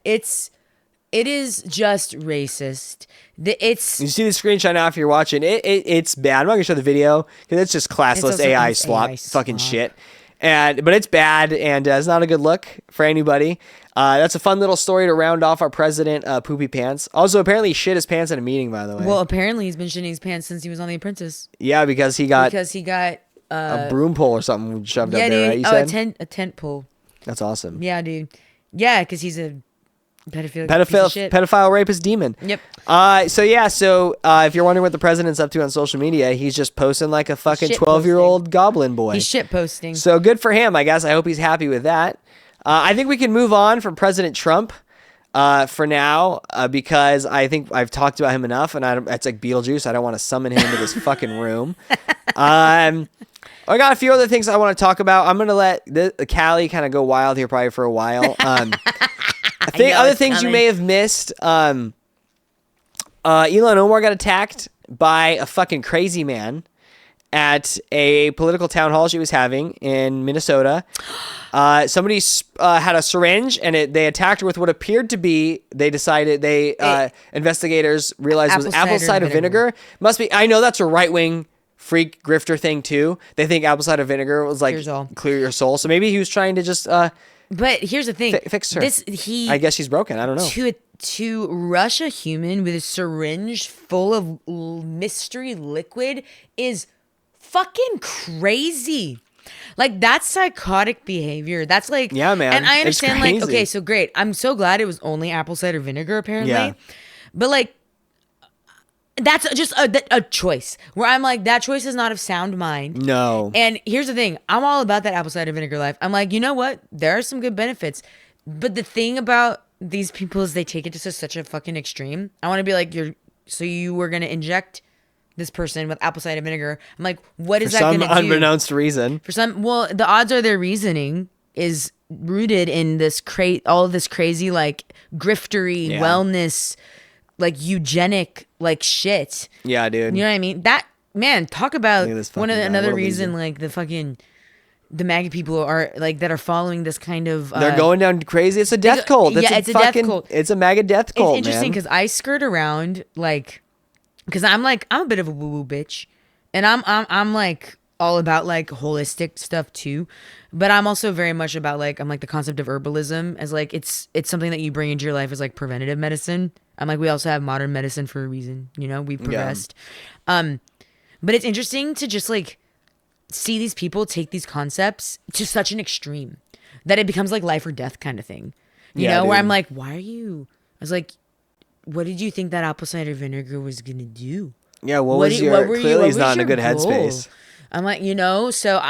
It is just racist. You see the screenshot now if you're watching. It's bad. I'm not gonna show the video because it's just classless AI swap fucking shit. But it's bad and it's not a good look for anybody. That's a fun little story to round off our president poopy pants. Also, apparently he shit his pants at a meeting, by the way. Well, apparently he's been shitting his pants since he was on The Apprentice. Yeah, because he got a broom pole or something shoved up there, right? You said? A tent pole. That's awesome. Yeah, dude. Yeah, because he's a pedophile rapist demon. Yep. So if you're wondering what the president's up to on social media, he's just posting like a fucking Shit 12-year-old goblin boy. He's shit posting. So good for him, I guess. I hope he's happy with that. I think we can move on from President Trump for now because I think I've talked about him enough, and it's like Beetlejuice. I don't want to summon him into this fucking room. I got a few other things I want to talk about. I'm going to let the Callie kind of go wild here probably for a while. I think other things you may have missed. Elon Omar got attacked by a fucking crazy man at a political town hall she was having in Minnesota. Somebody had a syringe and they attacked her with what appeared to be, investigators realized it was apple cider vinegar. Must be, I know that's a right-wing freak grifter thing too. They think apple cider vinegar was like clear your soul. So maybe he was trying to just but here's the thing. Fix her. I guess she's broken. I don't know. To rush a human with a syringe full of mystery liquid is fucking crazy. Like, that's psychotic behavior. That's like, yeah, man. And I understand, like, okay, so great. I'm so glad it was only apple cider vinegar, apparently. Yeah. But like, that's just a choice where I'm like, that choice is not of sound mind. No. And here's the thing. I'm all about that apple cider vinegar life. I'm like, you know what? There are some good benefits. But the thing about these people is they take it to such a fucking extreme. I want to be like, you were going to inject this person with apple cider vinegar. I'm like, what is that going to do? For some unbeknownst reason. Well, the odds are their reasoning is rooted in this all of this crazy, like, griftery, wellness, like, eugenic, like, shit. Yeah, dude. You know what I mean? That, man, talk about another reason, loser. like, the MAGA people are, like, that are following this kind of... They're going down crazy. It's a death cult. It's a death cult. It's a MAGA death cult, It's interesting because I skirt around, like... Because I'm a bit of a woo-woo bitch. And I'm like, all about, like, holistic stuff, too. But I'm also very much about, like, I'm like the concept of herbalism as, like, it's something that you bring into your life as, like, preventative medicine. I'm like, we also have modern medicine for a reason. You know, we've progressed. Yeah. But it's interesting to just, like, see these people take these concepts to such an extreme that it becomes, like, life or death kind of thing. You know, dude. Where I'm like, why are you... I was like... What did you think that apple cider vinegar was going to do? Yeah, clearly he's not in a good headspace. I'm like, so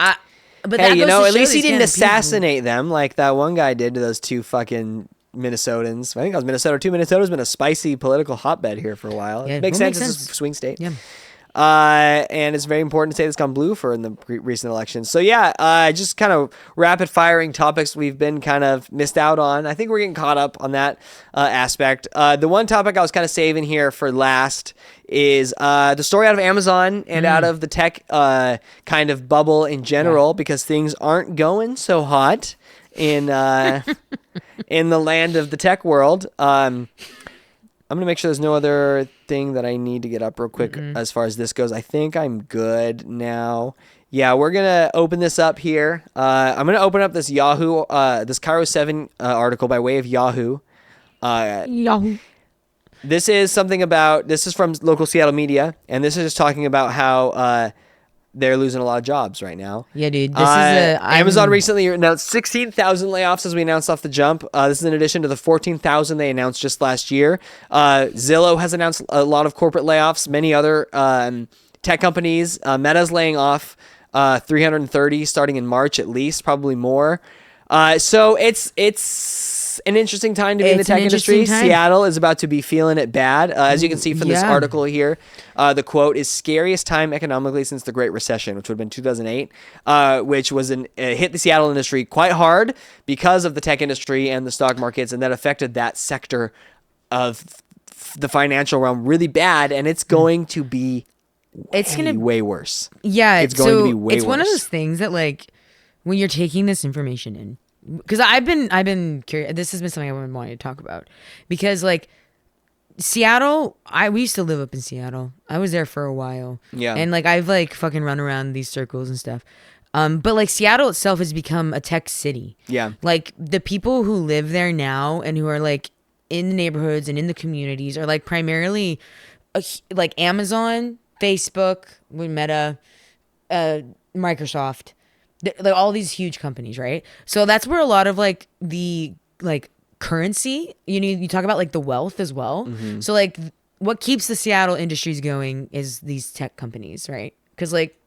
but hey, at least he didn't assassinate them like that one guy did to those two fucking Minnesotans. I think that was Minnesota too. Minnesota's been a spicy political hotbed here for a while. Yeah, it makes sense. It's a swing state. Yeah. And it's very important to say it's gone blue in the recent elections. So yeah, just kind of rapid firing topics we've been kind of missed out on. I think we're getting caught up on that aspect. The one topic I was kind of saving here for last is the story out of Amazon and out of the tech kind of bubble in general, because things aren't going so hot in in the land of the tech world. I'm going to make sure there's no other thing that I need to get up real quick as far as this goes. I think I'm good now. Yeah, we're going to open this up here. I'm going to open up this Yahoo, this Cairo 7 article by way of Yahoo. Yahoo. This is from local Seattle media, and this is just talking about how they're losing a lot of jobs right now. Yeah, dude. Amazon recently announced 16,000 layoffs as we announced off the jump. This is in addition to the 14,000 they announced just last year. Zillow has announced a lot of corporate layoffs. Many other tech companies. Meta's laying off 330 starting in March at least, probably more. So it's an interesting time to be in the tech industry. Seattle is about to be feeling it bad. As you can see from this article here, the quote is scariest time economically since the Great Recession, which would have been 2008, which was hit the Seattle industry quite hard because of the tech industry and the stock markets, and that affected that sector of the financial realm really bad, and it's going to be way worse. Yeah, it's going to be way worse. It's one of those things that, like, when you're taking this information in, because I've been curious. This has been something I've been wanting to talk about, because, like, Seattle, we used to live up in Seattle. I was there for a while. Yeah. And, like, I've, like, fucking run around these circles and stuff. But, like, Seattle itself has become a tech city. Yeah. Like, the people who live there now and who are, like, in the neighborhoods and in the communities are, like, primarily, like, Amazon, Facebook, Meta, Microsoft, like, all these huge companies, right? So that's where a lot of, like, the, like, currency. You talk about like the wealth as well. So like what keeps the Seattle industries going is these tech companies, right? Because like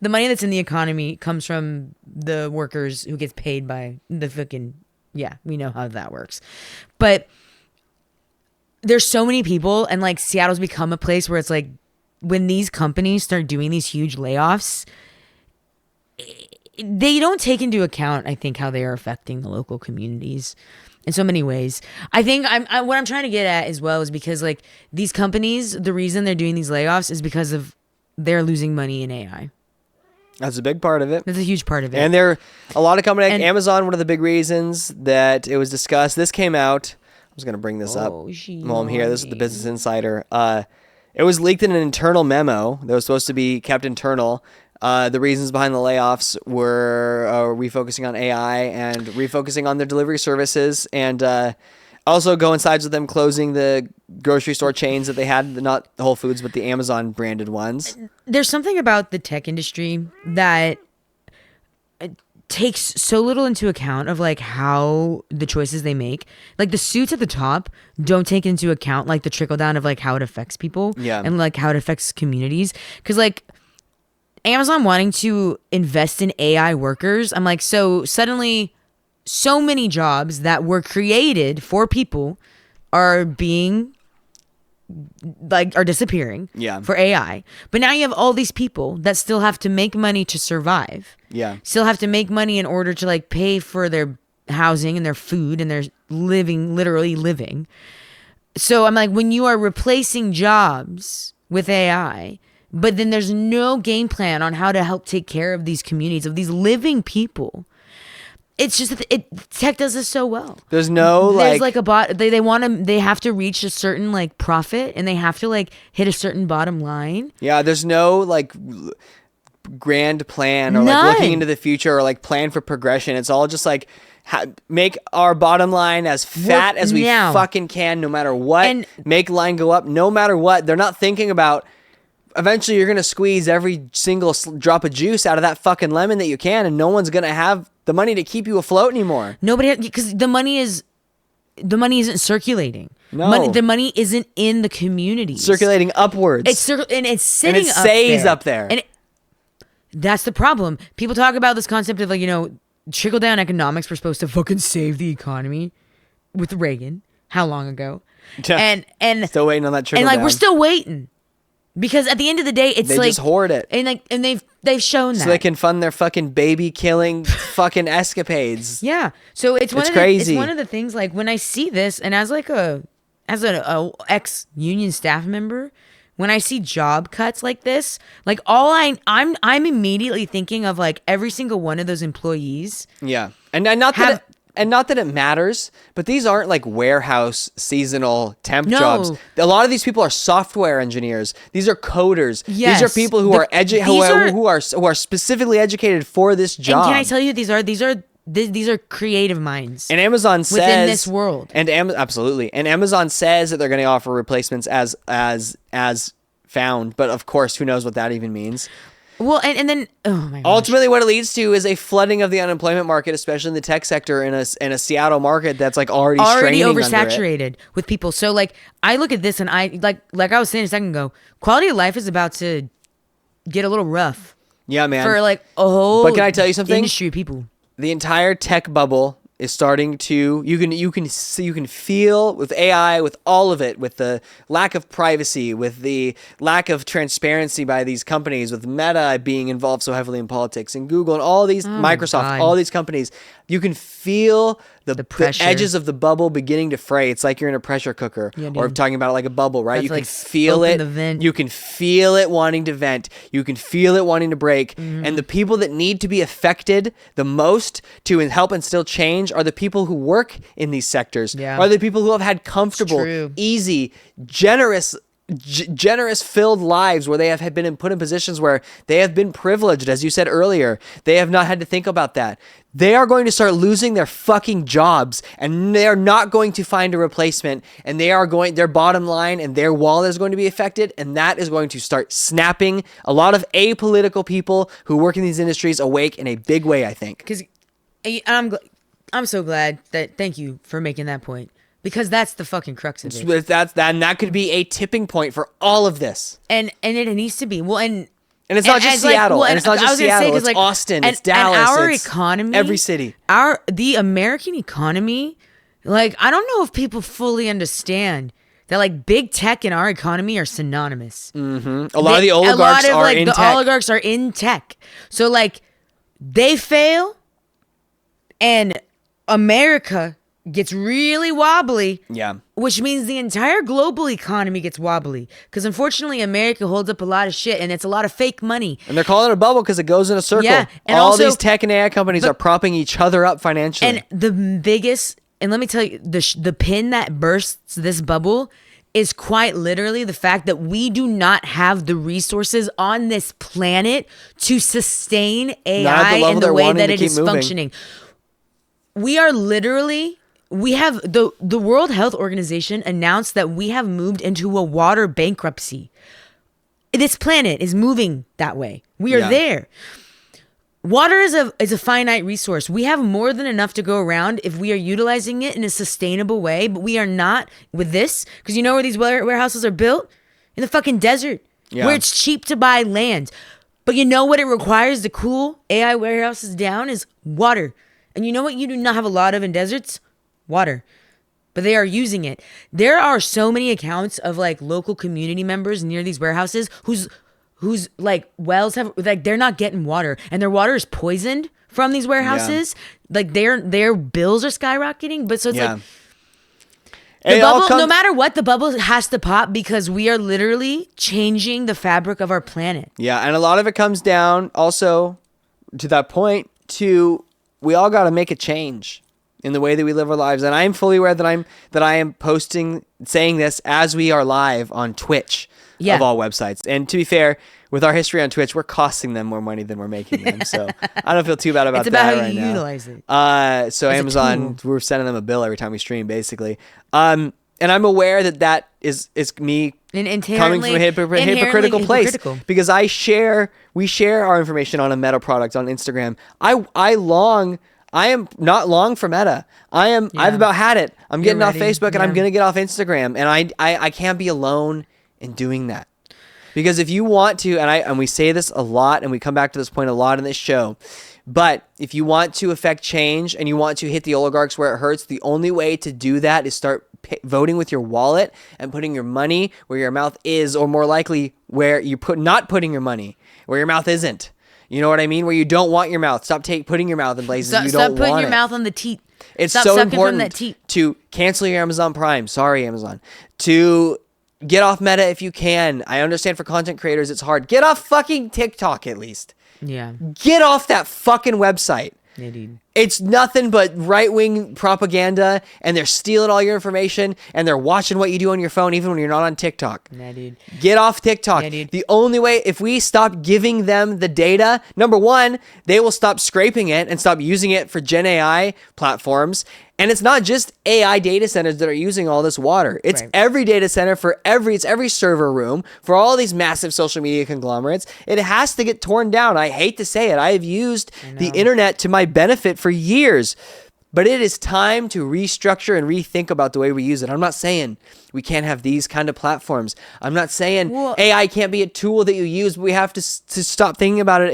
the money that's in the economy comes from the workers who gets paid by the fucking, we know how that works. But there's so many people, and like Seattle's become a place where it's like when these companies start doing these huge layoffs, they don't take into account, I think, how they are affecting the local communities in so many ways. I think what I'm trying to get at as well is because like these companies, the reason they're doing these layoffs is because of they're losing money in AI. That's a big part of it. That's a huge part of it. And there are a lot of companies, like Amazon, one of the big reasons that it was discussed. This came out. I was going to bring this up while I'm here. This is the Business Insider. It was leaked in an internal memo that was supposed to be kept internal. The reasons behind the layoffs were refocusing on AI and refocusing on their delivery services, and also coincides with them closing the grocery store chains that they had, not Whole Foods, but the Amazon branded ones. There's something about the tech industry that takes so little into account of like how the choices they make. Like the suits at the top don't take into account like the trickle down of like how it affects people and like how it affects communities. Because like Amazon wanting to invest in AI workers, I'm like, so suddenly so many jobs that were created for people are disappearing for AI. But now you have all these people that still have to make money to survive. Still have to make money in order to like pay for their housing and their food and their literally living. So I'm like, when you are replacing jobs with AI, but then there's no game plan on how to help take care of these communities, of these living people. It's just that tech does this so well. There's like a bot. They have to reach a certain like profit, and they have to like hit a certain bottom line. Yeah, there's no like grand plan or like looking into the future or like plan for progression. It's all just like make our bottom line as fat as we fucking can, no matter what. And make line go up, no matter what. They're not thinking about. Eventually, you're gonna squeeze every single drop of juice out of that fucking lemon that you can, and no one's gonna have the money to keep you afloat anymore. Nobody, because the money isn't circulating. No, the money isn't in the community. Circulating upwards. It's sitting and it stays up there. And that's the problem. People talk about this concept of like trickle down economics. We're supposed to fucking save the economy with Reagan. How long ago? And still waiting on that trickle down. And like down. we're still waiting. Because at the end of the day, it's they like just hoard it, and they've shown that so they can fund their fucking baby killing fucking escapades. Yeah, so it's crazy. It's one of the things like when I see this, and as an ex union staff member, when I see job cuts like this, like I'm immediately thinking of like every single one of those employees. Yeah, and not that it matters, but these aren't like warehouse seasonal temp jobs. A lot of these people are software engineers. These are coders. Yes. These are people who are specifically educated for this job. And can I tell you, these are creative minds. And Amazon says within this world. Absolutely. And Amazon says that they're going to offer replacements as found, but of course, who knows what that even means. Well, and then oh my gosh. Ultimately, what it leads to is a flooding of the unemployment market, especially in the tech sector in a Seattle market that's like already oversaturated with people. So like I look at this and I like I was saying a second ago, quality of life is about to get a little rough. Yeah, man. For like a whole but can I tell you something? Industry of people. The entire tech bubble is starting to you can feel with AI, with all of it, with the lack of privacy, with the lack of transparency by these companies, with Meta being involved so heavily in politics, and Google and all these Microsoft, all these companies, you can feel the edges of the bubble beginning to fray. It's like you're in a pressure cooker, or talking about it like a bubble, right? You can feel it. You can feel it wanting to vent. You can feel it wanting to break. And the people that need to be affected the most to help instill change are the people who work in these sectors. Are the people who have had comfortable, easy, generous filled lives where they have been put in positions where they have been privileged, as you said earlier. They have not had to think about that. They are going to start losing their fucking jobs, and they are not going to find a replacement, and their bottom line and their wallet is going to be affected, and that is going to start snapping a lot of apolitical people who work in these industries awake in a big way, I think. Because I'm so glad that. Thank you for making that point, because that's the fucking crux of it. And that could be a tipping point for all of this. And it needs to be and it's not just Seattle. And it's not just Seattle. It's Austin. It's Dallas. And our it's economy, every city. The American economy, like, I don't know if people fully understand that, like, big tech and our economy are synonymous. Mm-hmm. A lot of the oligarchs are in tech. The oligarchs are in tech. So, like, they fail, and America gets really wobbly. Yeah. Which means the entire global economy gets wobbly. Because unfortunately, America holds up a lot of shit, and it's a lot of fake money. And they're calling it a bubble because it goes in a circle. Yeah, and all also, these tech and AI companies are propping each other up financially. And the biggest, and let me tell you, the pin that bursts this bubble is quite literally the fact that we do not have the resources on this planet to sustain AI in the way that it is functioning. We are literally... We have the World Health Organization announced that we have moved into a water bankruptcy. This planet is moving that way. We are there. Water is a finite resource. We have more than enough to go around if we are utilizing it in a sustainable way, but we are not with this, because you know where these warehouses are built? In the fucking desert, where it's cheap to buy land. But you know what it requires to cool AI warehouses down is water. And you know what you do not have a lot of in deserts? Water. But they are using it. There are so many accounts of, like, local community members near these warehouses whose like wells have, like, they're not getting water, and their water is poisoned from these warehouses. Like, their bills are skyrocketing. But so it's like the bubble, no matter what, the bubble has to pop, because we are literally changing the fabric of our planet. Yeah, and a lot of it comes down also to that point to we all got to make a change in the way that we live our lives. And I am fully aware that I am saying this as we are live on Twitch of all websites. And to be fair, with our history on Twitch, we're costing them more money than we're making them. So I don't feel too bad about that. It's about how right you now. utilize it. So as Amazon, we're sending them a bill every time we stream, basically. And I'm aware that is me coming from a hypocritical place, because we share our information on a Meta product on Instagram. I am not long for Meta. I've about had it. I'm getting off Facebook and I'm going to get off Instagram. And I can't be alone in doing that. Because if you want to, and we say this a lot, and we come back to this point a lot in this show, but if you want to affect change and you want to hit the oligarchs where it hurts, the only way to do that is start voting with your wallet and putting your money where your mouth is, or more likely where you not putting your money where your mouth isn't. You know what I mean? Where you don't want your mouth. Stop putting your mouth in places you don't want it. Stop putting your mouth on the teat. It's so important to cancel your Amazon Prime. Sorry, Amazon. To get off Meta if you can. I understand for content creators it's hard. Get off fucking TikTok at least. Yeah. Get off that fucking website. Yeah, dude. It's nothing but right-wing propaganda, and they're stealing all your information, and they're watching what you do on your phone even when you're not on TikTok. Nah, dude. Get off TikTok. Yeah, dude. The only way, if we stop giving them the data, number one, they will stop scraping it and stop using it for Gen AI platforms. And it's not just AI data centers that are using all this water. It's every data center it's every server room for all these massive social media conglomerates. It has to get torn down. I hate to say it. I have used the internet to my benefit for years, but it is time to restructure and rethink about the way we use it. I'm not saying we can't have these kind of platforms. I'm not saying AI can't be a tool that you use, but we have to stop thinking about it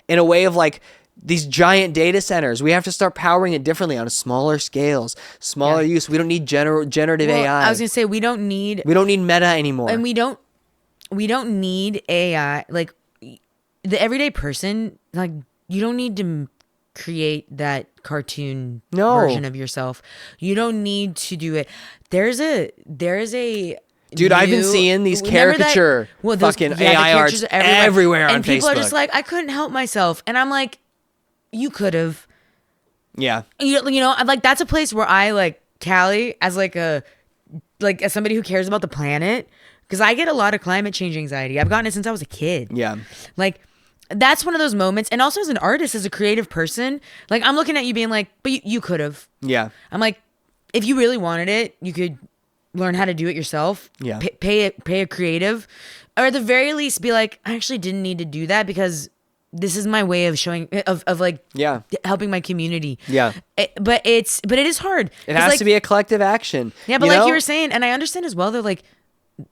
in a way of like, these giant data centers. We have to start powering it differently on a smaller scales, smaller use. We don't need generative AI. I was gonna say we don't need Meta anymore, and we don't need AI. Like, the everyday person, like, you don't need to create that cartoon version of yourself. You don't need to do it. There's a dude, I've been seeing these caricature fucking AI arts everywhere on Facebook. And people are just like, I couldn't help myself, and I'm like, you could have. Yeah. You know, like, that's a place where I, like, Callie, as as somebody who cares about the planet, because I get a lot of climate change anxiety. I've gotten it since I was a kid. Yeah. Like, that's one of those moments. And also as an artist, as a creative person, like, I'm looking at you being like, but you could have. Yeah. I'm like, if you really wanted it, you could learn how to do it yourself. Yeah. Pay a creative. Or at the very least, be like, I actually didn't need to do that because this is my way of showing of like Yeah. helping my community. Yeah. But it is hard. It has to be a collective action. Yeah, but like you were saying, and I understand as well, though, like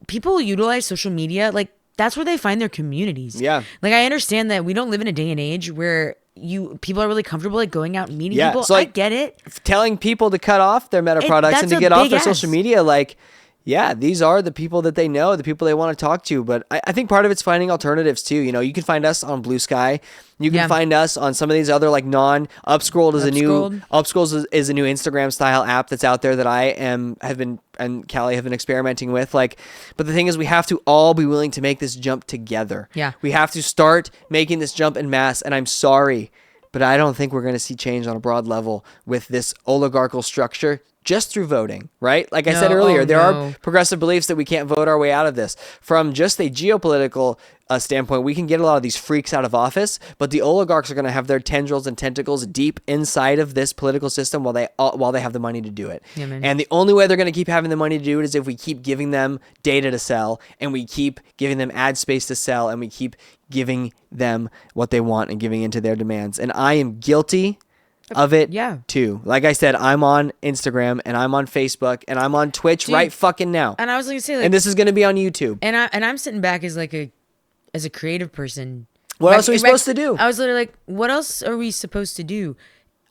people utilize social media, like that's where they find their communities. Yeah. Like I understand that we don't live in a day and age where people are really comfortable like going out and meeting people. So, like, I get it. Telling people to cut off their Meta products and to get off their social media, like, yeah, these are the people that they know, the people they want to talk to. But I think part of it's finding alternatives too. You know, you can find us on Blue Sky. You can find us on some of these other like Upscrolled is a new Instagram style app that's out there that and Callie have been experimenting with. Like, but the thing is, we have to all be willing to make this jump together. Yeah, we have to start making this jump en masse. And I'm sorry, but I don't think we're going to see change on a broad level with this oligarchical structure just through voting, right? Like I said earlier, there are progressive beliefs that we can't vote our way out of this. From just a geopolitical standpoint, we can get a lot of these freaks out of office, but the oligarchs are going to have their tendrils and tentacles deep inside of this political system while they have the money to do it. Yeah, man. And the only way they're going to keep having the money to do it is if we keep giving them data to sell, and we keep giving them ad space to sell, and we keep giving them what they want and giving into their demands. And I am guilty of it too. Like I said, I'm on Instagram and I'm on Facebook and I'm on Twitch right fucking now. And I was gonna say, like, and this is gonna be on YouTube. And I'm sitting back as like a creative person. What else are we supposed to do? I was literally like, what else are we supposed to do?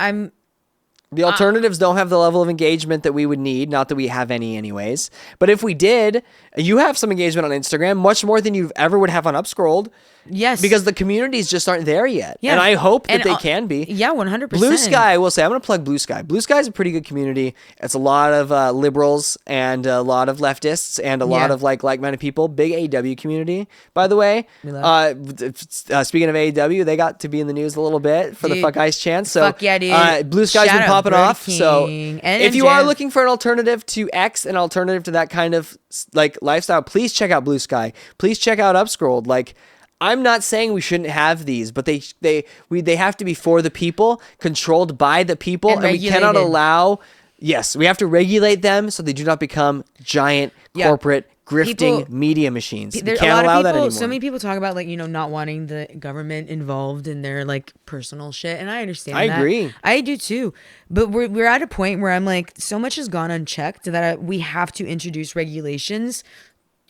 The alternatives don't have the level of engagement that we would need. Not that we have any anyways. But if we did, you have some engagement on Instagram, much more than you ever would have on Upscrolled. Yes. Because the communities just aren't there yet. Yeah. And I hope that they can be. Yeah, 100%. Blue Sky, I will say, I'm going to plug Blue Sky. Blue Sky is a pretty good community. It's a lot of liberals and a lot of leftists and a lot of like-minded people. Big AEW community, by the way. Speaking of AEW, they got to be in the news a little bit for the Fuck Ice chance. So, fuck yeah, dude. Blue Sky's been popping off. King so and if you are looking for an alternative to X, an alternative to that kind of like lifestyle, please check out Blue Sky. Please check out Upscrolled. Like, I'm not saying we shouldn't have these, but they have to be for the people, controlled by the people, and we cannot allow. Yes, we have to regulate them so they do not become giant corporate grifting media machines. We can't allow that anymore. So many people talk about like, not wanting the government involved in their like personal shit, and I understand. I agree. I do too. But we're at a point where I'm like, so much has gone unchecked that we have to introduce regulations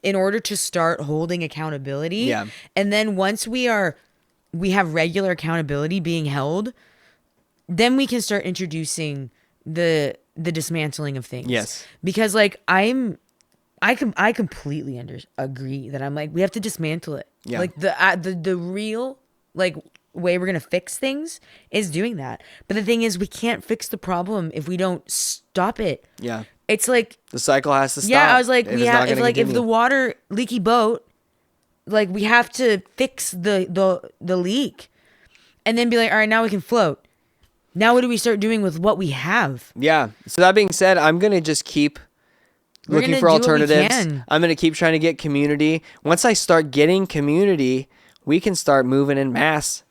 in order to start holding accountability. Yeah. And then once we have regular accountability being held, then we can start introducing the dismantling of things. Yes. Because like I completely agree that I'm like, we have to dismantle it. Yeah. Like the real like way we're gonna fix things is doing that. But the thing is, we can't fix the problem if we don't stop it. Yeah. It's like the cycle has to stop. Yeah, I was like, if the water leaky boat, like we have to fix the leak, and then be like, all right, now we can float. Now what do we start doing with what we have? Yeah. So that being said, I'm gonna just keep looking for alternatives. I'm gonna keep trying to get community. Once I start getting community, we can start moving in mass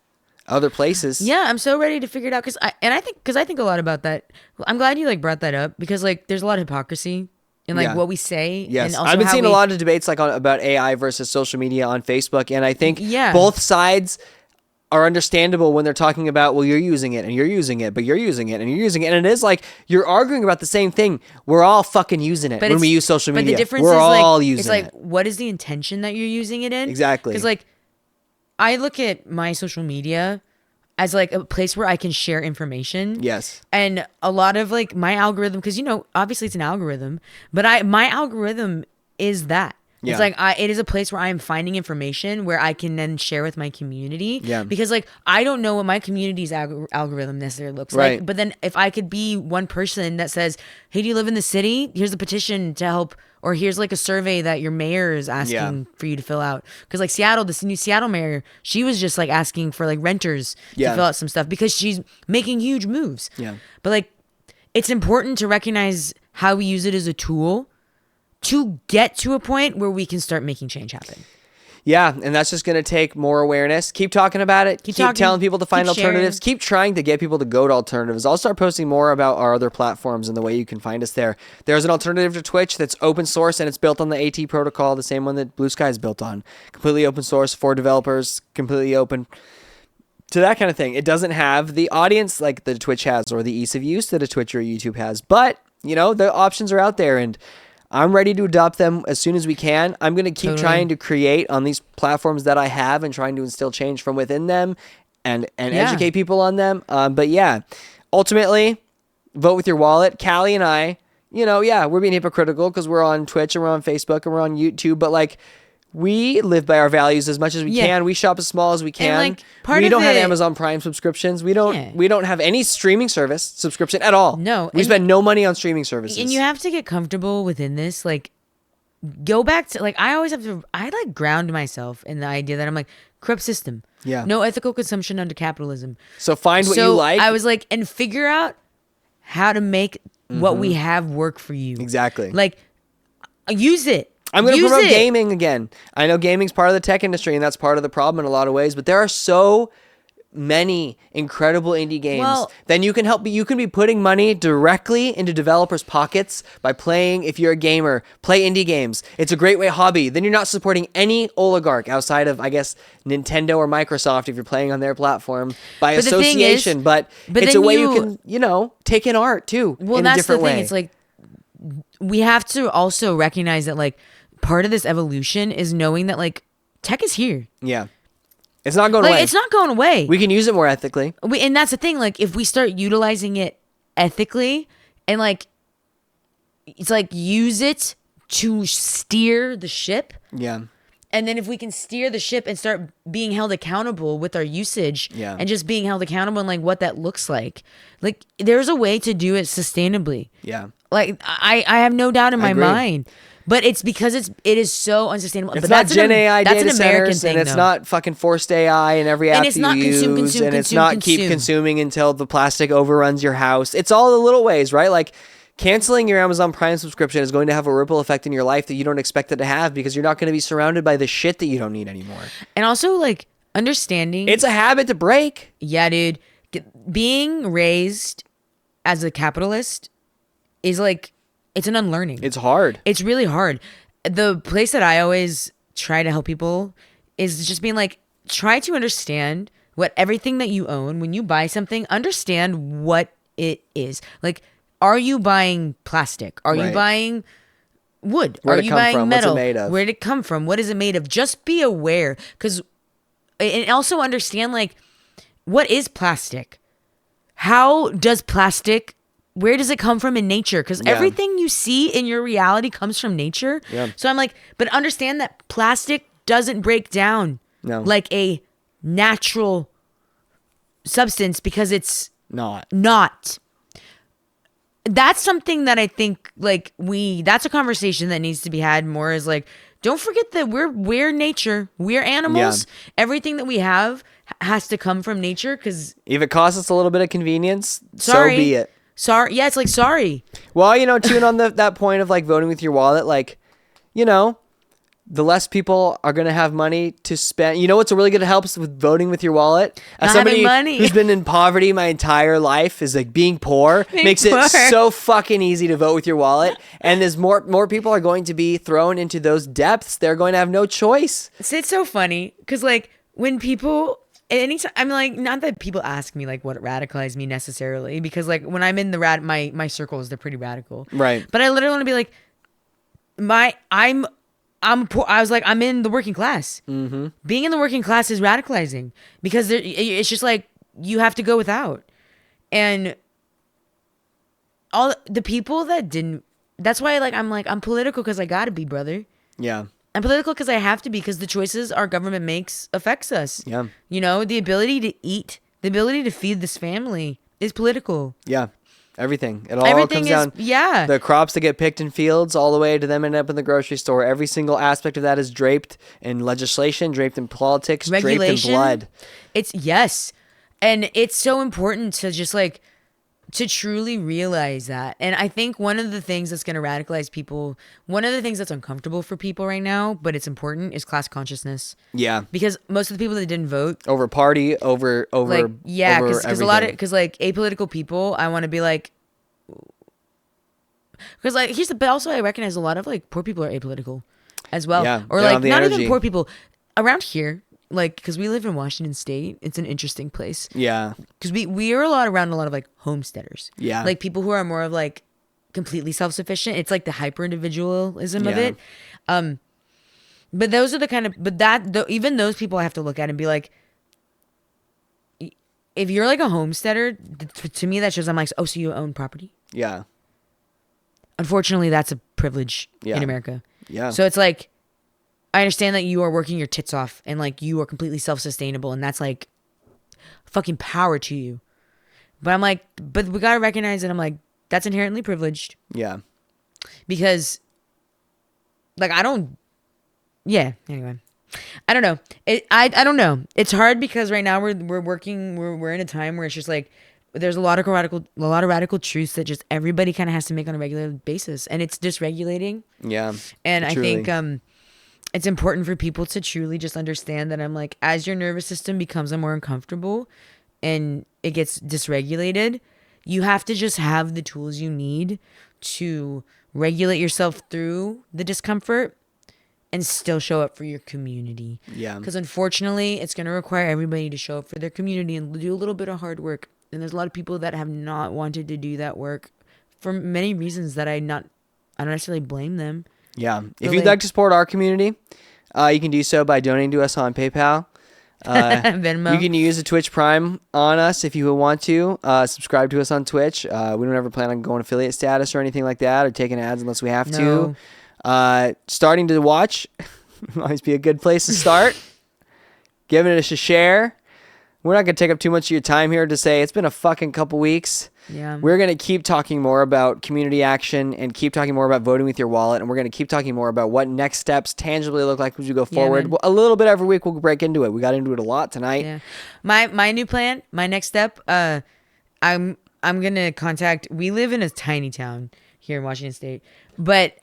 other places. Yeah, I'm so ready to figure it out because I think a lot about that. I'm glad you like brought that up because like there's a lot of hypocrisy in like what we say. Yes, and also I've been seeing a lot of debates like about AI versus social media on Facebook, and I think both sides are understandable when they're talking about, well, you're using it and you're using it, but you're using it and you're using it, and it is like you're arguing about the same thing. We're all fucking using it when we use social media. But the difference we're is all like, using it's like, it. what is the intention that you're using it in? Exactly. Because like I look at my social media as like a place where I can share information. Yes. And a lot of like my algorithm, because obviously it's an algorithm, but my algorithm is that. Yeah. It's like it is a place where I am finding information where I can then share with my community. Yeah. Because like I don't know what my community's algorithm necessarily looks right. like. But then if I could be one person that says, "Hey, do you live in the city? Here's a petition to help." Or here's like a survey that your mayor is asking for you to fill out. Because like Seattle, this new Seattle mayor, she was just like asking for like renters to fill out some stuff because she's making huge moves. Yeah. But like, it's important to recognize how we use it as a tool to get to a point where we can start making change happen. Yeah, and that's just going to take more awareness. Keep talking about it. Keep telling people to find alternatives. Keep trying to get people to go to alternatives. I'll start posting more about our other platforms and the way you can find us there. There's an alternative to Twitch that's open source, and it's built on the AT protocol, the same one that Blue Sky is built on. Completely open source for developers, completely open. to that kind of thing. It doesn't have the audience like the Twitch has or the ease of use that a Twitch or a YouTube has. But, the options are out there, and I'm ready to adopt them as soon as we can. I'm going to keep trying to create on these platforms that I have and trying to instill change from within them and educate people on them. But yeah, ultimately, vote with your wallet. Callie and I, we're being hypocritical because we're on Twitch and we're on Facebook and we're on YouTube, but like, we live by our values as much as we can. We shop as small as we can. We don't have Amazon Prime subscriptions. We don't have any streaming service subscription at all. No. We spend no money on streaming services. And you have to get comfortable within this. Like, go back to, like, I always have to, I like ground myself in the idea that I'm like, corrupt system. Yeah. No ethical consumption under capitalism. So find what you like. I was like, and figure out how to make what we have work for you. Exactly. Like, use it. I'm going to promote gaming again. I know gaming's part of the tech industry, and that's part of the problem in a lot of ways, but there are so many incredible indie games. Well, then you can be putting money directly into developers' pockets by playing, if you're a gamer, play indie games. It's a great hobby. Then you're not supporting any oligarch outside of, I guess, Nintendo or Microsoft if you're playing on their platform by association. But it's a way you can, take in art too. Well, in a that's different the thing. way. It's like, we have to also recognize that, like, part of this evolution is knowing that, like, tech is here. Yeah. It's not going away. It's not going away. We can use it more ethically. And that's the thing. Like, if we start utilizing it ethically and, like, it's like use it to steer the ship. Yeah. And then if we can steer the ship and start being held accountable with our usage and just being held accountable and, like, what that looks like there's a way to do it sustainably. Yeah. Like, I have no doubt in my mind. But it's because it is so unsustainable. It's but not Gen AI that's data an American centers, thing, and it's though. not fucking forced AI in every app it's you not use, consume, it's not keep consuming until the plastic overruns your house. It's all the little ways, right? Like, canceling your Amazon Prime subscription is going to have a ripple effect in your life that you don't expect it to have because you're not going to be surrounded by the shit that you don't need anymore. And also, like, understanding. It's a habit to break. Yeah, dude. Being raised as a capitalist is, like, it's an unlearning. It's hard. It's really hard. The place that I always try to help people is just being like, try to understand what everything that you own, when you buy something, understand what it is. Like, are you buying plastic? Are you buying wood? Are you buying metal? What's it made of? Where did it come from? What is it made of? Just be aware. And also understand, like, what is plastic? How does plastic, where does it come from in nature? Because everything you see in your reality comes from nature. Yeah. So I'm like, but understand that plastic doesn't break down like a natural substance because it's not. That's something that I think, like, that's a conversation that needs to be had more, is like, don't forget that we're nature. We're animals. Yeah. Everything that we have has to come from nature, because if it costs us a little bit of convenience, so be it. Sorry. Yeah, it's like, sorry. Well, tune on that point of, like, voting with your wallet, like, the less people are going to have money to spend. You know what's really going to help us with voting with your wallet? As somebody who's been in poverty my entire life, is like being poor makes it so fucking easy to vote with your wallet. And as more people are going to be thrown into those depths, they're going to have no choice. It's so funny because, like, when people, anytime, I'm like, not that people ask me, like, what radicalized me necessarily, because, like, when I'm in the my circles, they're pretty radical, right? But I literally want to be like, I'm poor. I was like, I'm in the working class. Mm-hmm. Being in the working class is radicalizing because it's just like, you have to go without. And all the people that didn't, that's why, like, I'm political because I gotta be, brother. Yeah. I'm political because I have to be, because the choices our government makes affects us. Yeah. The ability to eat, the ability to feed this family is political. Yeah. Everything. It all comes down. Yeah. The crops that get picked in fields all the way to them ending up in the grocery store. Every single aspect of that is draped in legislation, draped in politics, regulation, draped in blood. Yes. And it's so important to just, like, to truly realize that. And I think one of the things that's going to radicalize people, one of the things that's uncomfortable for people right now, but it's important, is class consciousness. Yeah. Because most of the people that didn't vote over party, over like, yeah, because a lot of, because, like, apolitical people, I want to be like, because, like, but also I recognize a lot of, like, poor people are apolitical as well. Yeah, or, like, not even poor people around here. like, because we live in Washington State, it's an interesting place. Yeah. Because we are around a lot of like homesteaders. Yeah. Like people who are more of like completely self-sufficient. It's like the hyper individualism of Yeah. it. But those are the kind of, even those people I have to look at and be like, if you're like a homesteader, to me that shows I'm like, oh, so you own property? Yeah. Unfortunately, that's a privilege Yeah. in America. Yeah. So it's like, I understand that you are working your tits off and like you are completely self-sustainable and that's like fucking power to you. But I'm like, but we gotta recognize that I'm like, that's inherently privileged Yeah. because like anyway. I don't know. I don't know. It's hard because right now we're in a time where it's just like there's a lot of radical truths that just everybody kind of has to make on a regular basis, and it's dysregulating. Yeah. And truly. I think it's important for people to truly just understand that I'm like, as your nervous system becomes more uncomfortable and it gets dysregulated, you have to just have the tools you need to regulate yourself through the discomfort and still show up for your community. Yeah. Because unfortunately, it's going to require everybody to show up for their community and do a little bit of hard work. And there's a lot of people that have not wanted to do that work for many reasons that I don't necessarily blame them. Yeah. If But, you'd like to support our community, you can do so by donating to us on PayPal. Venmo. You can use the Twitch Prime on us if you want to. Subscribe to us on Twitch. We don't ever plan on going affiliate status or anything like that or taking ads unless we have No. to. Starting to watch always be a good place to start. Giving it a share. We're not going to take up too much of your time here to say it's been a fucking couple weeks. Yeah. We're going to keep talking more about community action and keep talking more about voting with your wallet. And we're going to keep talking more about what next steps tangibly look like as we go forward. man. A little bit every week we'll break into it. We got into it a lot tonight. Yeah. My new plan, my next step, I'm gonna contact. We live in a tiny town here in Washington State, but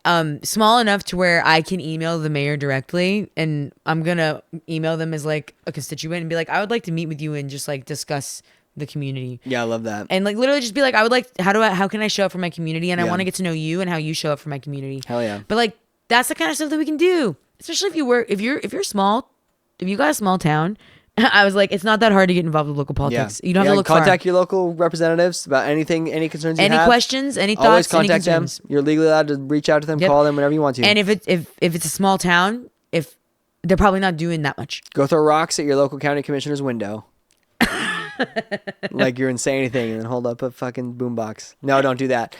small enough to where I can email the mayor directly, and I'm gonna email them as like a constituent and be like, I would like to meet with you and just like discuss the community. Yeah, I love that. And like literally just be like, I would like, how can I show up for my community? And I Yeah. want to get to know you and how you show up for my community. Hell yeah. But like, that's the kind of stuff that we can do. Especially if you're small, if you got a small town, I was like, it's not that hard to get involved with local politics. You don't have to look contact far. your local representatives about anything, any concerns you Any have. questions, any thoughts, Always any contact them. concerns. You're legally allowed to reach out to them, Yep. call them whenever you want to. And if it's a small town, if they're probably not doing that much. Go throw rocks at your local county commissioner's window. Like you're in say anything and then hold up a fucking boombox. No, don't do that.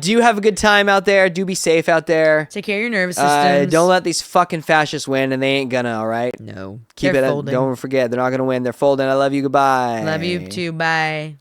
Do have a good time out there. Do be safe out there. Take care of your nervous systems. Don't let these fucking fascists win, and they ain't gonna, all right? No. Keep They're it. folding. Don't forget, they're not gonna win. They're folding. I love you. Goodbye. Love you too. Bye.